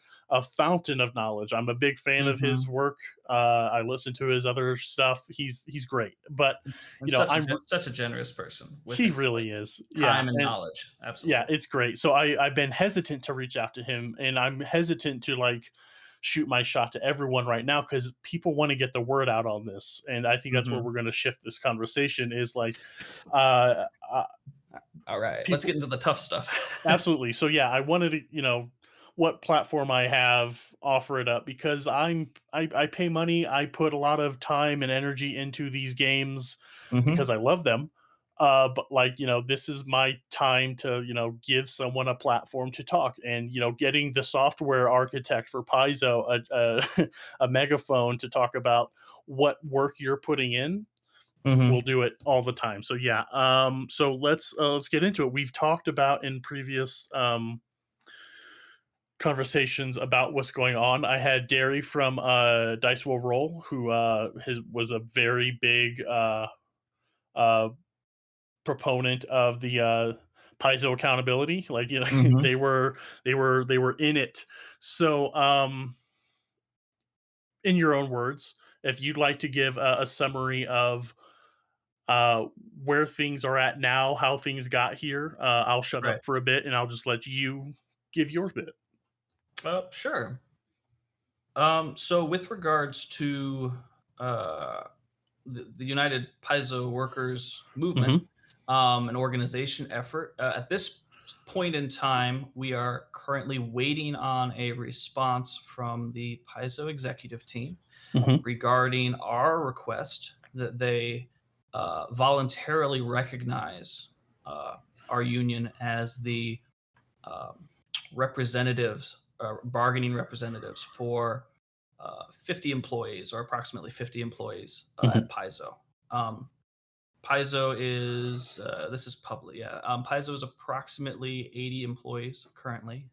fountain of knowledge. I'm a big fan of his Mhm. work. I listen to his other stuff. He's great, but And I'm such a generous person with he his, like, really is. Yeah, time and and knowledge. yeah, Absolutely. it's great. So I've been hesitant to reach out to him, and I'm hesitant to like shoot my shot to everyone right now because people want to get the word out on this, and I think that's where Mhm. we're going to shift this conversation. Is like, uh, uh, Alright, let's get people into the tough stuff. absolutely. So yeah, I wanted to, what platform I have, offer it up because I pay money. I put a lot of time and energy into these games because Mhm. I love them. But like, this is my time to, give someone a platform to talk and, getting the software architect for Paizo a megaphone to talk about what work you're putting in will Mhm. do it all the time. So yeah, so let's get into it. We've talked about in previous conversations about what's going on. I had Derry from Dice Will Roll, who his was a very big uh, proponent of the Paizo accountability. Like Mhm. they were in it. So in your own words, if you'd like to give a summary of uh, where things are at now, how things got here. I'll shut Right. up for a bit and I'll just let you give your bit. Sure. So with regards to, uh, the United Paizo Workers Movement, Hmm. an organization effort, at this point in time, we are currently waiting on a response from the Paizo executive team Hmm. regarding our request that they voluntarily recognize our union as the um, representatives, bargaining representatives for 50 employees or approximately 50 employees Hmm. at Paizo. Um, Paizo is, this is public, yeah. Paizo is approximately 80 employees currently.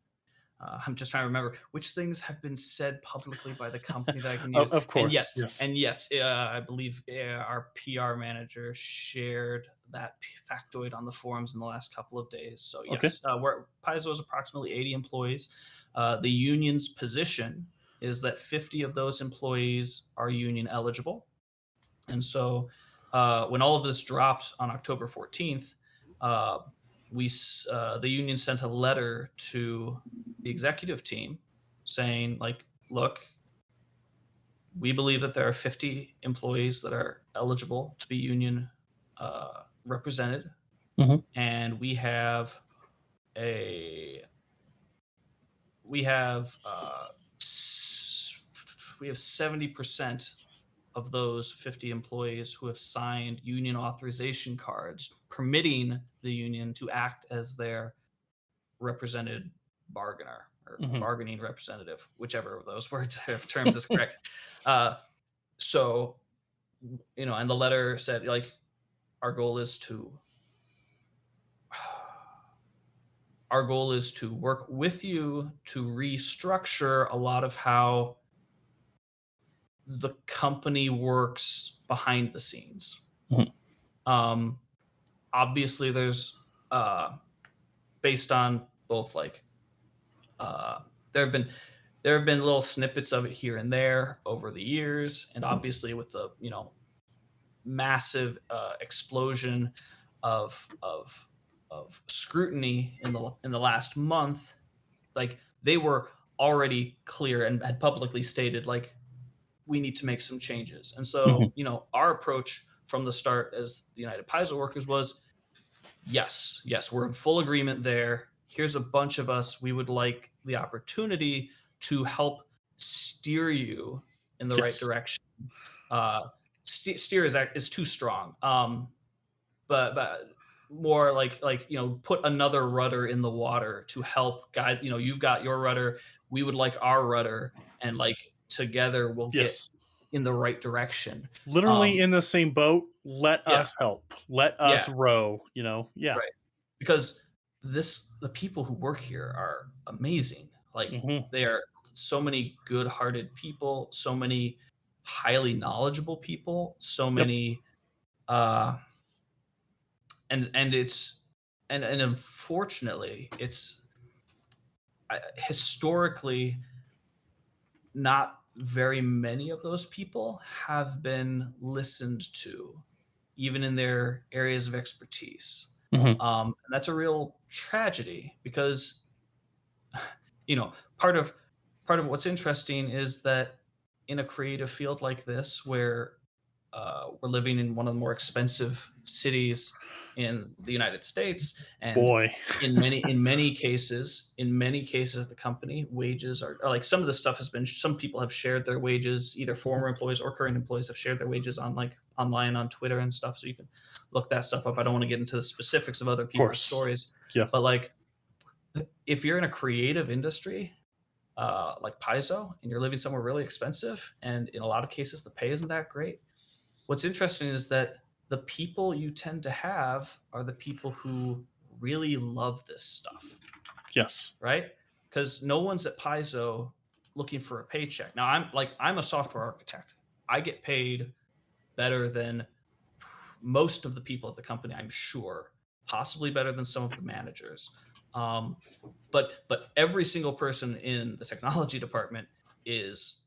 I'm just trying to remember which things have been said publicly by the company that I can use. Of course, yes. And yes, I believe our PR manager shared that factoid on the forums in the last couple of days. So Okay. yes, we're Paizo is approximately 80 employees. The union's position is that 50 of those employees are union eligible, and so when all of this dropped on October 14th, uh, the union sent a letter to the executive team saying, like, look, we believe that there are 50 employees that are eligible to be union represented, Hmm. and a we have we have 70% of those 50 employees who have signed union authorization cards permitting the union to act as their represented bargainer or Hmm. bargaining representative, whichever of those words of terms is correct. Uh, so, and the letter said, like, our goal is to our goal is to work with you to restructure a lot of how the company works behind the scenes. Hmm. Um, Obviously, there's based on both, like, uh, there have been little snippets of it here and there over the years, and obviously with the massive explosion of scrutiny in the last month, like, they were already clear and had publicly stated, like, we need to make some changes. And Hmm. so, our approach from the start as the United Paizo workers was, yes, yes, we're in full agreement there. Here's a bunch of us. We would like the opportunity to help steer you in the right Yes. direction. Uh, Steer is too strong, but more like put another rudder in the water to help guide. You've got your rudder. We would like our rudder, and, like, together we'll get Yes. in the right direction. Literally Um, in the same boat. Let yeah, us help. Let yeah, us row. Yeah. right. Because the people who work here are amazing. Like, Hmm. they are so many good-hearted people, so many highly knowledgeable people, so Yep. many uh and it's and unfortunately, it's historically not very many of those people have been listened to, even in their areas of expertise. Hmm. And that's a real tragedy because you know part of what's interesting is that in a creative field like this, where we're living in one of the more expensive cities in the United States, and Boy. in many cases at the company, wages are like some of the stuff has been. Some people have shared their wages, either Mhm. former employees or current employees have shared their wages on like online on Twitter and stuff. So you can look that stuff up. I don't want to get into the specifics of other Of people's course. stories, Yeah. but like if you're in a creative industry like Paizo, and you're living somewhere really expensive, and in a lot of cases the pay isn't that great. What's interesting is that the people you tend to have are the people who really love this stuff, Yes. right? Because no one's at Paizo looking for a paycheck. Now I'm a software architect. I get paid better than most of the people at the company, I'm sure, possibly better than some of the managers. Um, but every single person in the technology department is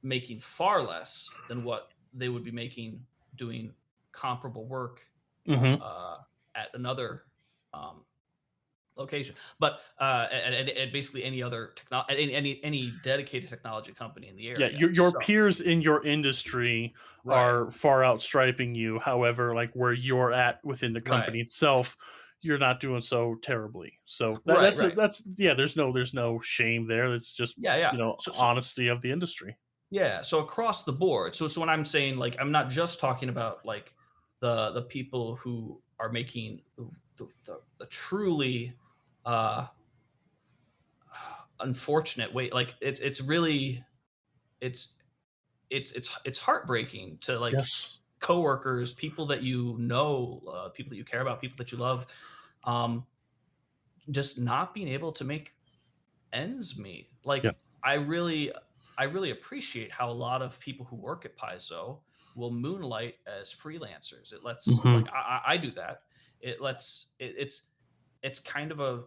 making far less than what they would be making doing comparable work Hmm. uh, at another um, location. But at basically any other any dedicated technology company in the Yeah, area. your So peers in your industry right, are far outstriping you. However, like where you're at within the right, company itself, you're not doing so terribly. So right, right. that's yeah. There's no shame there. It's just Yeah, yeah. So honesty of the industry. yeah, so across the board. So when I'm saying like I'm not just talking about like the people who are making the truly uh unfortunate way like it's really it's it's heartbreaking to like Yes. coworkers, people that you know, people that you care about, people that you love, um just not being able to make ends meet. Yeah. Like I really appreciate how a lot of people who work at Paizo will moonlight as freelancers. It lets Hmm. like I do that. It lets it's kind of a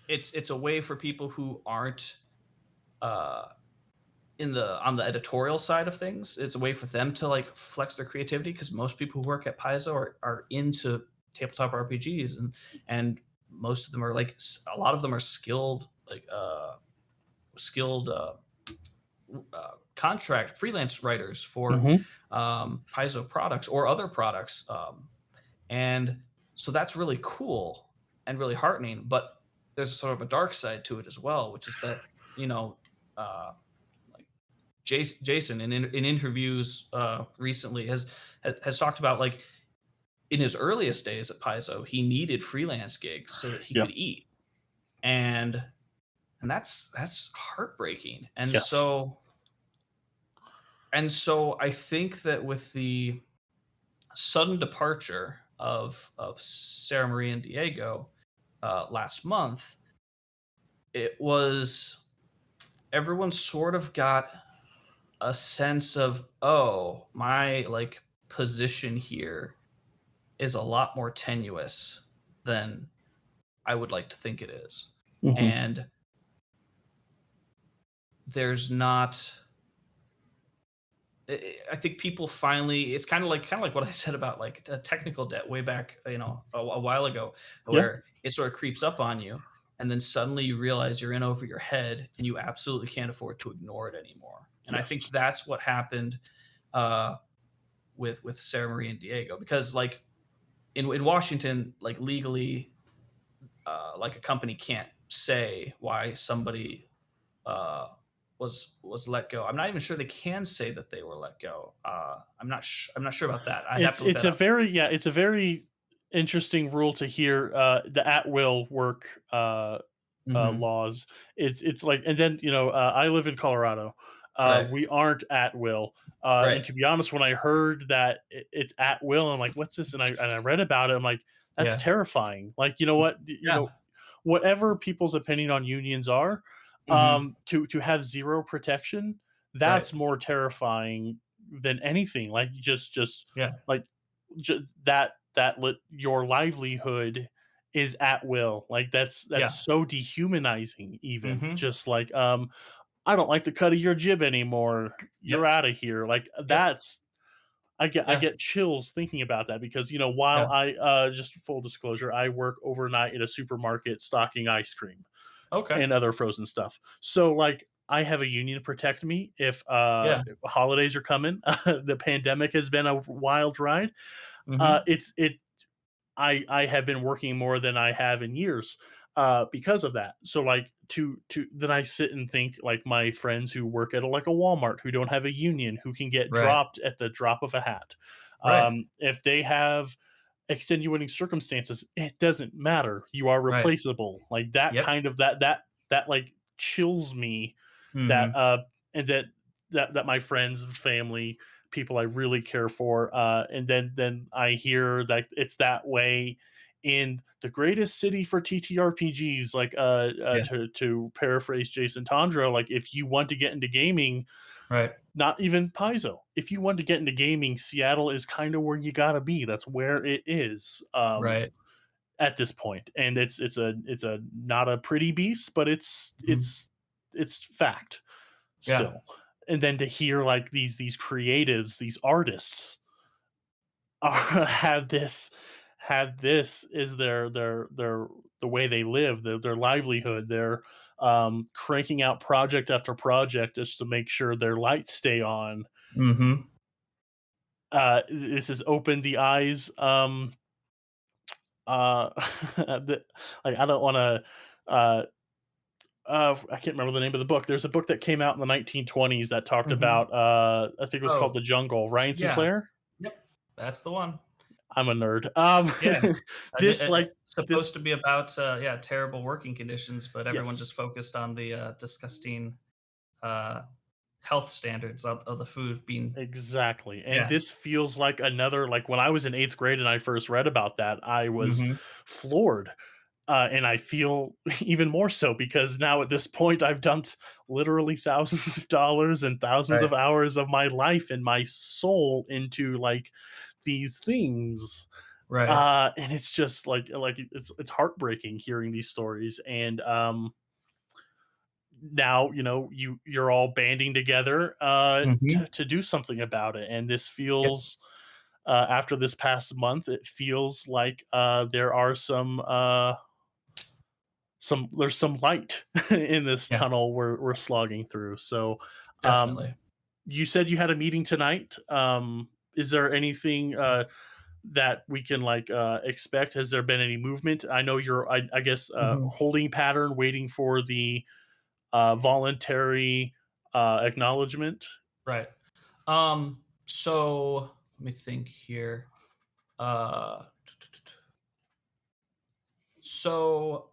it's a way for people who aren't uh in the on the editorial side of things. It's a way for them to like flex their creativity because most people who work at Paizo are into tabletop RPGs, and most of them are like a lot of them are skilled like skilled contract freelance writers for Hmm. Paizo products or other products, and so that's really cool and really heartening. But there's a sort of a dark side to it as well, which is that you know, uh, like Jason in interviews recently has talked about like in his earliest days at Paizo, he needed freelance gigs so that he Yeah. could eat, and that's heartbreaking. Yes. And so I think that with the sudden departure of Sarah Marie and Diego last month, it was everyone sort of got a sense of, oh, my like position here is a lot more tenuous than I would like to think it is, Hmm. and there's not I think people finally it's kind of like what I said about like the technical debt way back, you know, a while ago, Yeah. where it sort of creeps up on you, and then suddenly you realize you're in over your head, and you absolutely can't afford to ignore it anymore. And I think Yes. that's what happened uh, with Sarah Marie and Diego, because like in Washington, like legally, like a company can't say why somebody uh, was let go. I'm not even sure they can say that they were let go. I'm not sure about that. I'd have It's to look it's that a up. very yeah. It's a very interesting rule to hear. The at will work Hmm. laws. It's like, and then I live in Colorado. Right. We aren't at will. And Right. to be honest, when I heard that it's at will, I'm like, what's this? And I read about it. I'm like, that's Yeah. terrifying. Like, you know what? Yeah. Whatever people's opinion on unions are, Hmm. to have zero protection, Right. that's more terrifying than anything. Like just Yeah. like that. your livelihood is at will. Like that's Yeah. so dehumanizing even. Mhm. Just like I don't like the cut of your jib anymore. You're Yep. out of here. Like Yep. that's I Yeah. get chills thinking about that because while Yeah. I just full disclosure, I work overnight at a supermarket stocking ice cream Okay. and other frozen stuff. So like I have a union to protect me if Yeah. holidays are coming. The pandemic has been a wild ride. Mhm. It I have been working more than I have in years because of that. So like to then I sit and think like my friends who work at like a Walmart who don't have a union who can get Right. dropped at the drop of a hat. Right. If they have extenuating circumstances, it doesn't matter. You are Right. replaceable. Like that Yep. kind of that like chills me that Mhm. and that my friends and family, people I really care for, and then I hear that it's that way in the greatest city for TTRPGs. Like Yeah. to paraphrase Jason Tondro, like if you want to get into gaming, Right. not even Paizo. If you want to get into gaming, Seattle is kind of where you gotta be. That's where it is Right. at this point, and it's a not a pretty beast, but Mhm. it's fact Yeah. still. And then to hear like these creatives, these artists are, have this is their the way they live, their livelihood. They're cranking out project after project just to make sure their lights stay on. Mhm. This has opened the eyes. That, like I don't want to. I can't remember the name of the book. There's a book that came out in the 1920s that talked Mhm. about. I think it was called Oh, The Jungle. Ryan yeah. Sinclair. Yep. That's the one. I'm a nerd. Yeah. This like this. Supposed to be about, yeah, terrible working conditions, but everyone Yes, just focused on the, disgusting, uh, health standards of the food being. exactly. And Yeah. this feels like another like when I was in 8th grade and I first read about that, I was Mhm. floored. And I feel even more so because now at this point I've dumped literally thousands of dollars and thousands Right. of hours of my life and my soul into like these things. Right. And it's just like it's heartbreaking hearing these stories. And now you're all banding together Mhm. to do something about it. And this Yep. feels after this past month, it feels like there are some there's some light in this Yeah. tunnel we're slogging through. So, um, Definitely. you said you had a meeting tonight. Is there anything that we can like expect? Has there been any movement? I know I guess, Mhm. holding pattern, waiting for the voluntary acknowledgement. Right. So let me think here. Uh, so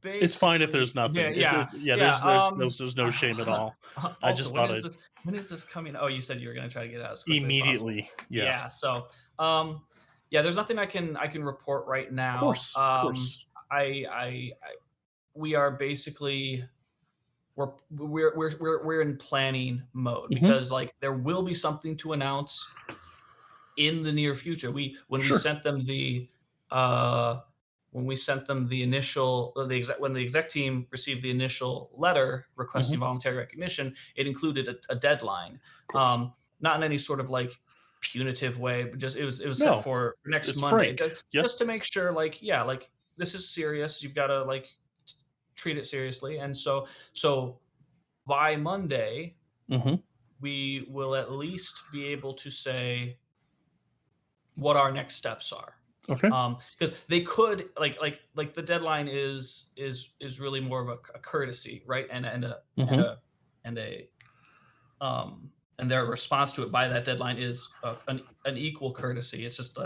It's fine if basically, there's yeah, nothing. Yeah, Yeah. yeah. There's no shame at all. I Also, just thought I'd when is this coming? Oh, you said you were going to try to get it out as quickly as possible. immediately. Yeah, Yeah. So, um, yeah, there's nothing I can report right now. of course. I we are basically we're in planning mode Hmm. because like there will be something to announce in the near future. We Sure. uh, when we sent them the initial when the exec team received the initial letter Hmm. requesting voluntary recognition, it included a deadline. Of course. Not in any sort of like punitive way, but just it was set No, for next it's Monday, frank. Yep. just to make sure like yeah, like this is serious. You've got to like treat it seriously, and so by Monday Hmm. we will at least be able to say what our next steps are. Okay. Because they could like the deadline is really more of a courtesy, right? And Hmm. a and a and their response to it by that deadline is an equal courtesy. It's just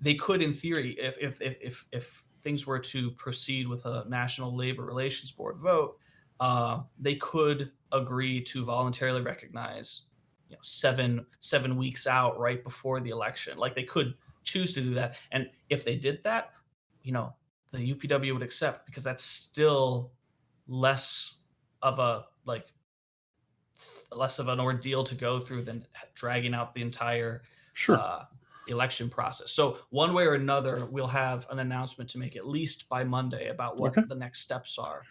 they could, in theory, if things were to proceed with a National Labor Relations Board vote, they could agree to voluntarily recognize, 7 weeks out, right before the election. Like they could choose to do that, and if they did that, you know, the UPW would accept because that's still less of a like less of an ordeal to go through than dragging out the entire Sure. uh, election process. So one way or another, we'll have an announcement to make at least by Monday about what Okay. the next steps are.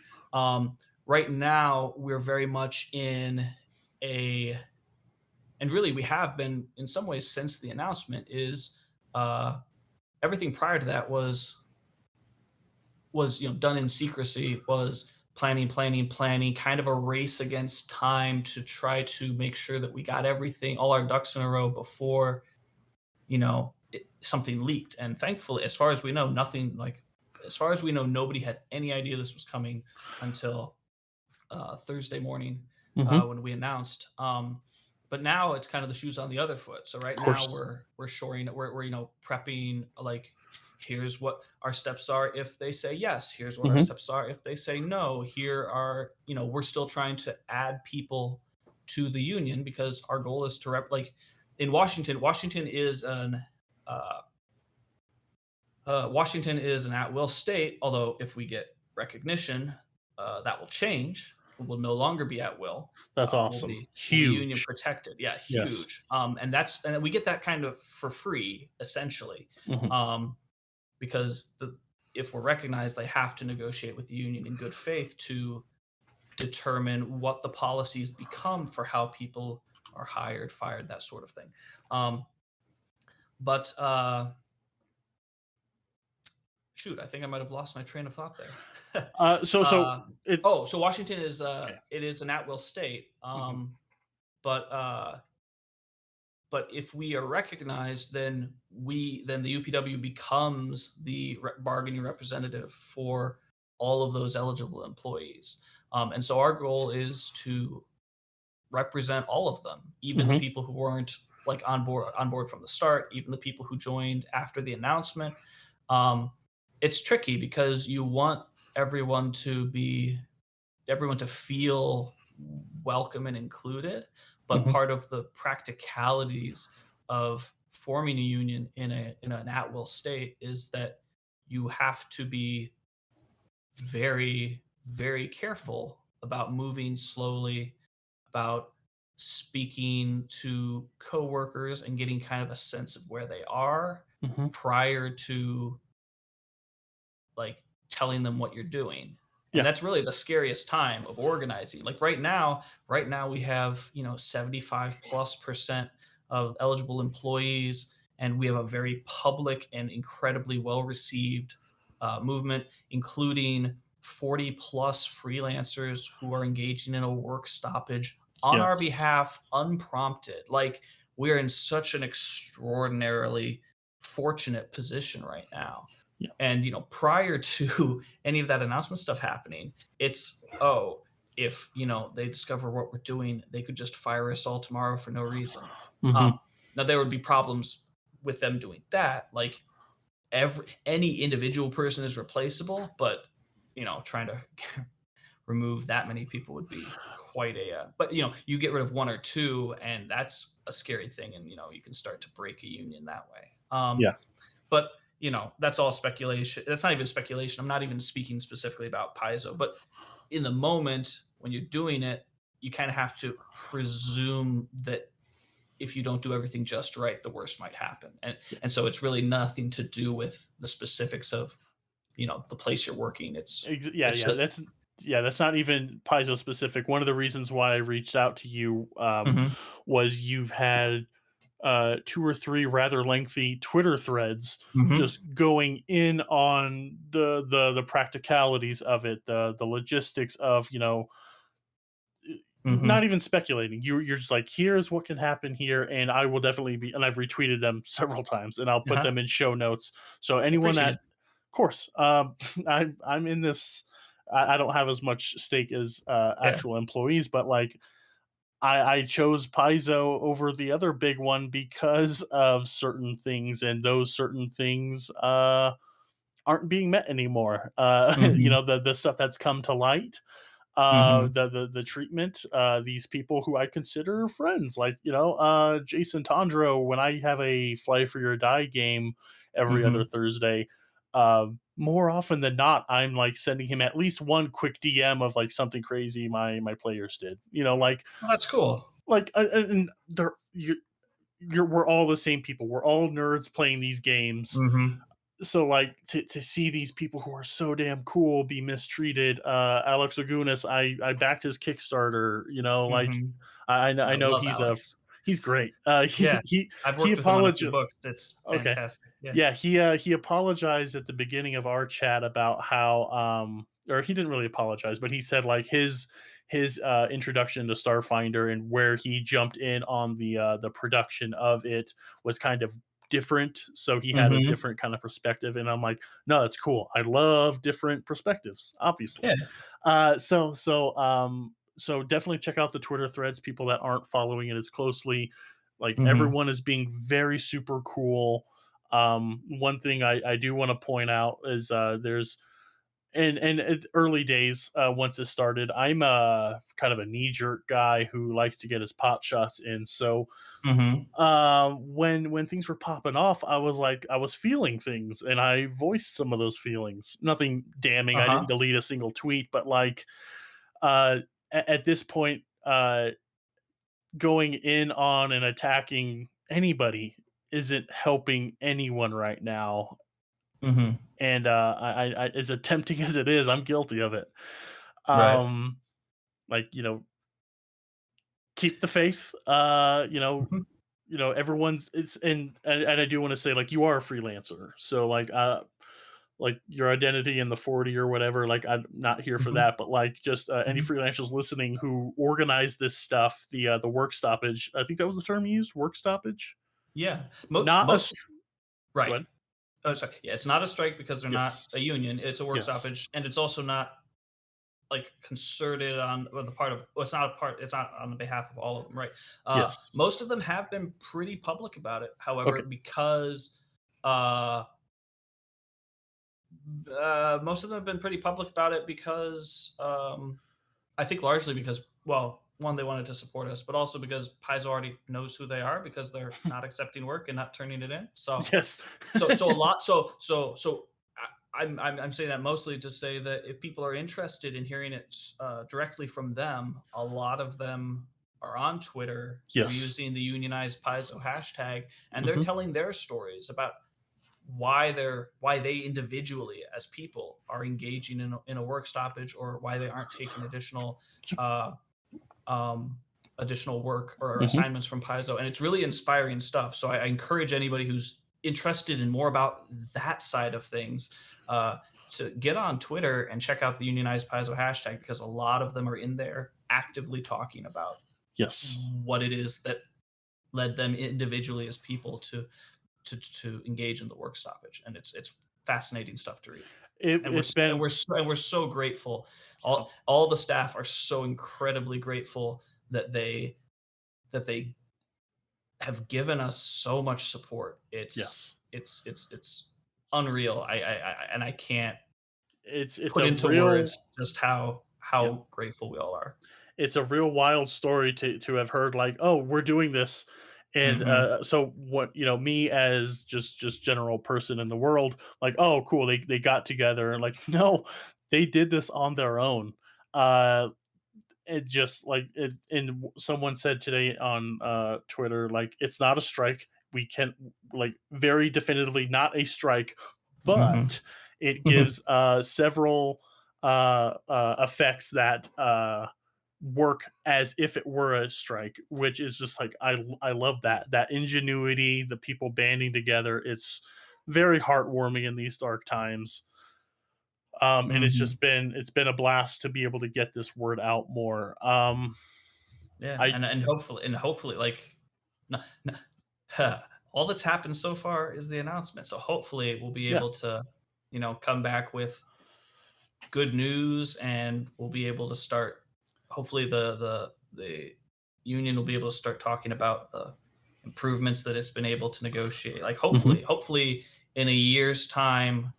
Right now, we're very much in a, and really we have been in some ways since the announcement is uh, everything prior to that was done in secrecy, was planning, kind of a race against time to try to make sure that we got everything, all our ducks in a row before something leaked. And thankfully, as far as we know, nothing like as far as we know, nobody had any idea this was coming until Thursday morning Mm-hmm. Of when we announced. But now it's kind of the shoes on the other foot. So right now course. we're shoring we're prepping, like here's what our steps are if they say yes, here's what our Mm-hmm. steps are if they say no, here are, we're still trying to add people to the union because our goal is to like in Washington is an uh, Washington is an at will state, although if we get recognition, that will change. We'll no longer be at will. That's We'll awesome. be union Huge. protected. Yeah, Yes. huge. And we get that kind of for free essentially, Hmm. um, because if we're recognized, they have to negotiate with the union in good faith to determine what the policies become for how people are hired, fired, that sort of thing. Um, but Shoot, I think I might have lost my train of thought there. So uh, it's oh, so Washington is okay. it is an at-will state, Hmm. but if we are recognized, then the UPW becomes the bargaining representative for all of those eligible employees, and so our goal is to represent all of them, even the Hmm. people who weren't like on board from the start, even the people who joined after the announcement. Um, it's tricky because you want everyone to be everyone to feel welcome and included, but Hmm. part of the practicalities of forming a union in an at will state is that you have to be very, very careful about moving slowly, about speaking to coworkers and getting kind of a sense of where they are Hmm. prior to like telling them what you're doing. And Yeah. that's really the scariest time of organizing. Like right now we have, 75+% of eligible employees, and we have a very public and incredibly well received movement, including 40 plus freelancers who are engaging in a work stoppage on our Yes. behalf unprompted. Like we're in such an extraordinarily fortunate position right now. Yeah. And prior to any of that announcement stuff happening, it's, oh, if they discover what we're doing, they could just fire us all tomorrow for no reason. Hmm. Um, Now there would be problems with them doing that. Like any individual person is replaceable, but trying to remove that many people would be quite a. But you get rid of one or two, and that's a scary thing, and you can start to break a union that way. Yeah. But that's all speculation. That's not even speculation. I'm not even speaking specifically about Paizo, but in the moment when you're doing it, you kind of have to presume that if you don't do everything just right, the worst might happen. And so it's really nothing to do with the specifics of the place you're working. Yeah, It's yeah. just. That's not even Paizo specific. One of the reasons why I reached out to you Mhm, was you've had two or three rather lengthy Twitter threads mhm, just going in on the practicalities of it, the logistics of not mhm. even speculating. You're just like, here's what can happen here, and I will definitely be. And I've retweeted them several times, and I'll put Uh-huh. them in show notes. So anyone Appreciate that, it. of course, I'm in this. I don't have as much stake as Yeah. actual employees, but like I chose Paizo over the other big one because of certain things, and those certain things aren't being met anymore. Mhm, The stuff that's come to light, mhm, the treatment, these people who I consider friends, like Jason Tondro. When I have a Fly for Your Die game every other mhm, Thursday, more often than not, I'm like sending him at least one quick DM of like something crazy my players did. Well, that's cool. And they're we're all the same people. We're all nerds playing these games. Mhm. So like to see these people who are so damn cool be mistreated. Alex Agunas, I backed his Kickstarter. Like Mhm. I I know love Alex. he's great. Yeah. He he I've he worked with him on a few apologized. books. It's Okay, fantastic. Yeah. yeah, he apologized at the beginning of our chat about how or he didn't really apologize, but he said like his introduction to Starfinder and where he jumped in on the production of it was kind of different, so he had a Mhm. different kind of perspective, and I'm like, no, that's cool. I love different perspectives, obviously. Yeah. So definitely check out the Twitter threads. People that aren't following it as closely, like Mhm. everyone is being very super cool. One thing I do want to point out is there's and early days once it started. I'm a kind of a knee jerk guy who likes to get his pot shots in. So Mhm. when things were popping off, I was feeling things, and I voiced some of those feelings. Nothing damning. I Uh-huh. didn't delete a single tweet, but like at this point, going in on and attacking anybody isn't helping anyone right now. Mhm. And as tempting as it is, I'm guilty of it. Right. Um, like keep the faith. Mhm. Everyone's it's and I do want to say like you are a freelancer, so like your identity in the 40 or whatever. Like I'm not here for Mhm. that, but like just any Mhm. freelancers listening who organize this stuff, the work stoppage. I think that was the term you used, work stoppage. Yeah. Not a Most str- Go right. ahead. Oh, sorry. Yeah, it's not a strike because they're not Yes. a union. It's a work Yes. stoppage, and it's also not like concerted on the part of. Well, it's not a part. It's not on the behalf of all of them, right? Yes. Most of them have been pretty public about it. However, Okay. because uh, most of them have been pretty public about it because I think largely because, well, one, they wanted to support us, but also because Paizo already knows who they are because they're not accepting work and not turning it in. So, Yes. so a lot. So I'm saying that mostly to say that if people are interested in hearing it directly from them, a lot of them are on Twitter. They're Yes. using the unionized Paizo hashtag, and they're Hmm. telling their stories about why they individually as people are engaging in a work stoppage or why they aren't taking uh, um, additional work or Hmm. assignments from Paizo, and it's really inspiring stuff. So I encourage anybody who's interested in more about that side of things uh, to get on Twitter and check out the unionized Paizo hashtag because a lot of them are in there actively talking about Yes. what it is that led them individually as people to engage in the work stoppage, and it's fascinating stuff to read. And It's been we're so grateful. yeah. All the staff are so incredibly grateful that they have given us so much support. Yes. It's unreal. And I can't It's put a into real words just yeah. how grateful we all are. It's a real wild story to have heard like, "Oh, we're doing this." And Hmm. so what, me as just general person in the world, like, "Oh, cool, they got together." And like, no, they did this on their own. Uh it just like it and someone said today on Twitter like it's not a strike. We can like very definitively not a strike, Hmm. but it gives several effects that work as if it were a strike, which is just like I love that ingenuity, the people banding together. It's very heartwarming in these dark times. And Hmm. it's been a blast to be able to get this word out more. Yeah, I and hopefully, like, n- n- all that's happened so far is the announcement. So hopefully, we'll be Yeah. able to, come back with good news, and we'll be able to start. Hopefully, the union will be able to start talking about the improvements that it's been able to negotiate. Like, Mhm. hopefully, in a year's time,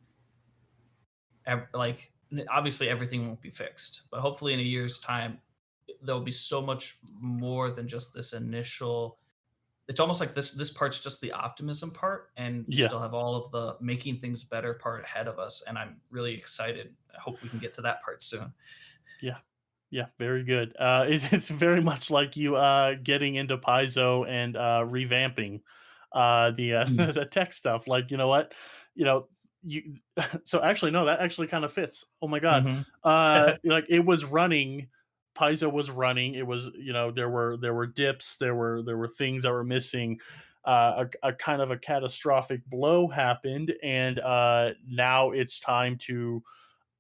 like obviously everything won't be fixed, but hopefully in a year's time there'll be so much more than just it's almost like this part's just the optimism part, and we Yeah. still have all of the making things better part ahead of us, and I'm really excited. I hope we can get to that part soon. Yeah. Yeah, very good. It's very much like you getting into Paizo and revamping the Mm. the tech stuff. Like, you know what? You know, you so actually no, that actually kind of fits. Oh my god. Mhm. Like it was running, Paizo was running. It was, there were dips, there were things that were missing. A kind of a catastrophic blow happened, and now it's time to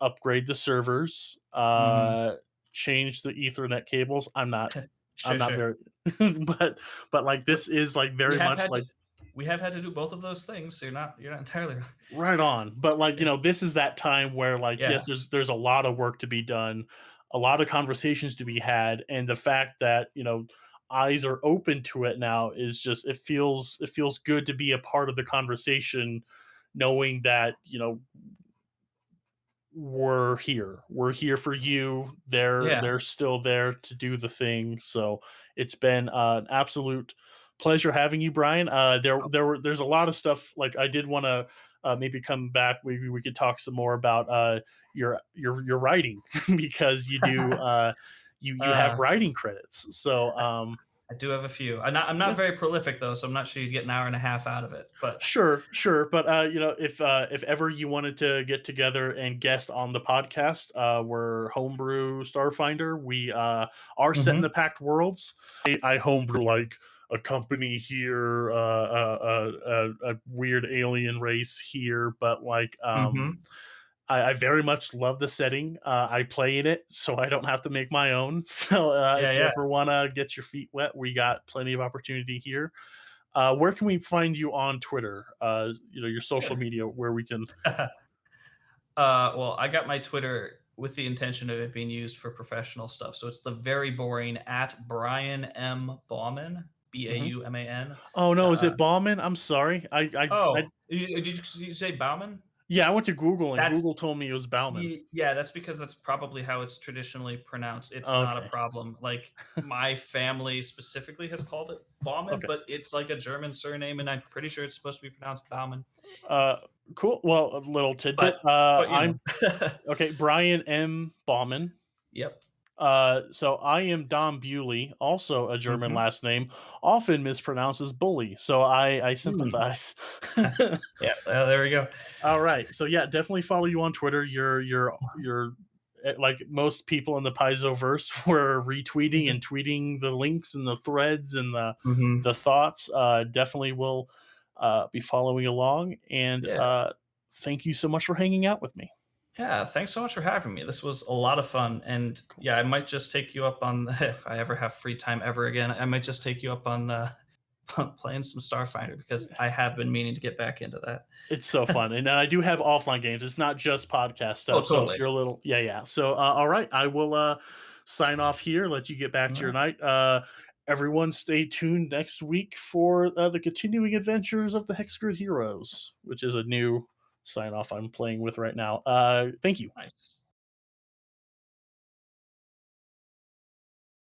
upgrade the servers, Mhm. change the Ethernet cables. I'm Sure, not sure. very, but like We this is like we very have much had to like we have had to do both of those things, so you're not entirely wrong. right on. But like, Yeah. this is that time where like, yes, Yeah. there's a lot of work to be done, a lot of conversations to be had, and the fact that eyes are open to it now is just it feels good to be a part of the conversation, knowing that we're here. We're here for you. They're Yeah. they're still there to do the thing. So it's been an absolute pleasure having you, Brian. There's a lot of stuff like I did want to maybe come back. We could talk some more about your writing because you do you have Uh, writing credits. So I do have a few. I'm not yeah. very prolific though, so I'm not sure you'd get an hour and a half out of it, but Sure, sure, but if ever you wanted to get together and guest on the podcast, we're Homebrew Starfinder. We are set in the Mhm. Pact Worlds. I homebrew like a company here, a weird alien race here, but like Mhm. I very much love the setting. I play in it, so I don't have to make my own. So Yeah, if you yeah. ever want to get your feet wet, we got plenty of opportunity here. Where can we find you on Twitter? Your social Sure. media where we can. Well, I got my Twitter with the intention of it being used for professional stuff. So it's the very boring at Brian M. Bauman, Mhm. Bauman. Oh no, is Uh, it Bauman? I'm sorry. oh, did you say Bauman? Yeah, I went to Google and That's Google told me it was Bauman. yeah, that's because that's probably how it's traditionally pronounced. It's not a Okay. problem. Like my family specifically has called it Bauman, Okay. but it's like a German surname, and I'm pretty sure it's supposed to be pronounced Bauman. Uh, cool. Well, a little tidbit. But you I'm know, okay. Brian M. Bauman. yep. So I am Dom Bewley, also a German Hmm. last name, often mispronounced as Bully. So I sympathize. Yeah, there we go. All right. So yeah, definitely follow you on Twitter. You're like most people in the Paizoverse were retweeting and tweeting the links and the threads and the Hmm. thoughts. Definitely will be following along. And Yeah. thank you so much for hanging out with me. Yeah, thanks so much for having me. This was a lot of fun, and Cool. yeah, I might just take you up on if I ever have free time ever again. I might just take you up on playing some Starfinder because I have been meaning to get back into that. It's so fun, and I do have offline games. It's not just podcast Oh, stuff. So if totally. you're a little, yeah, yeah. So all right, I will sign off here. Let you get back to your Yeah. night. Everyone, stay tuned next week for the continuing adventures of the Hexgrid Heroes, which is a new sign off I'm playing with right now. Thank you. Nice.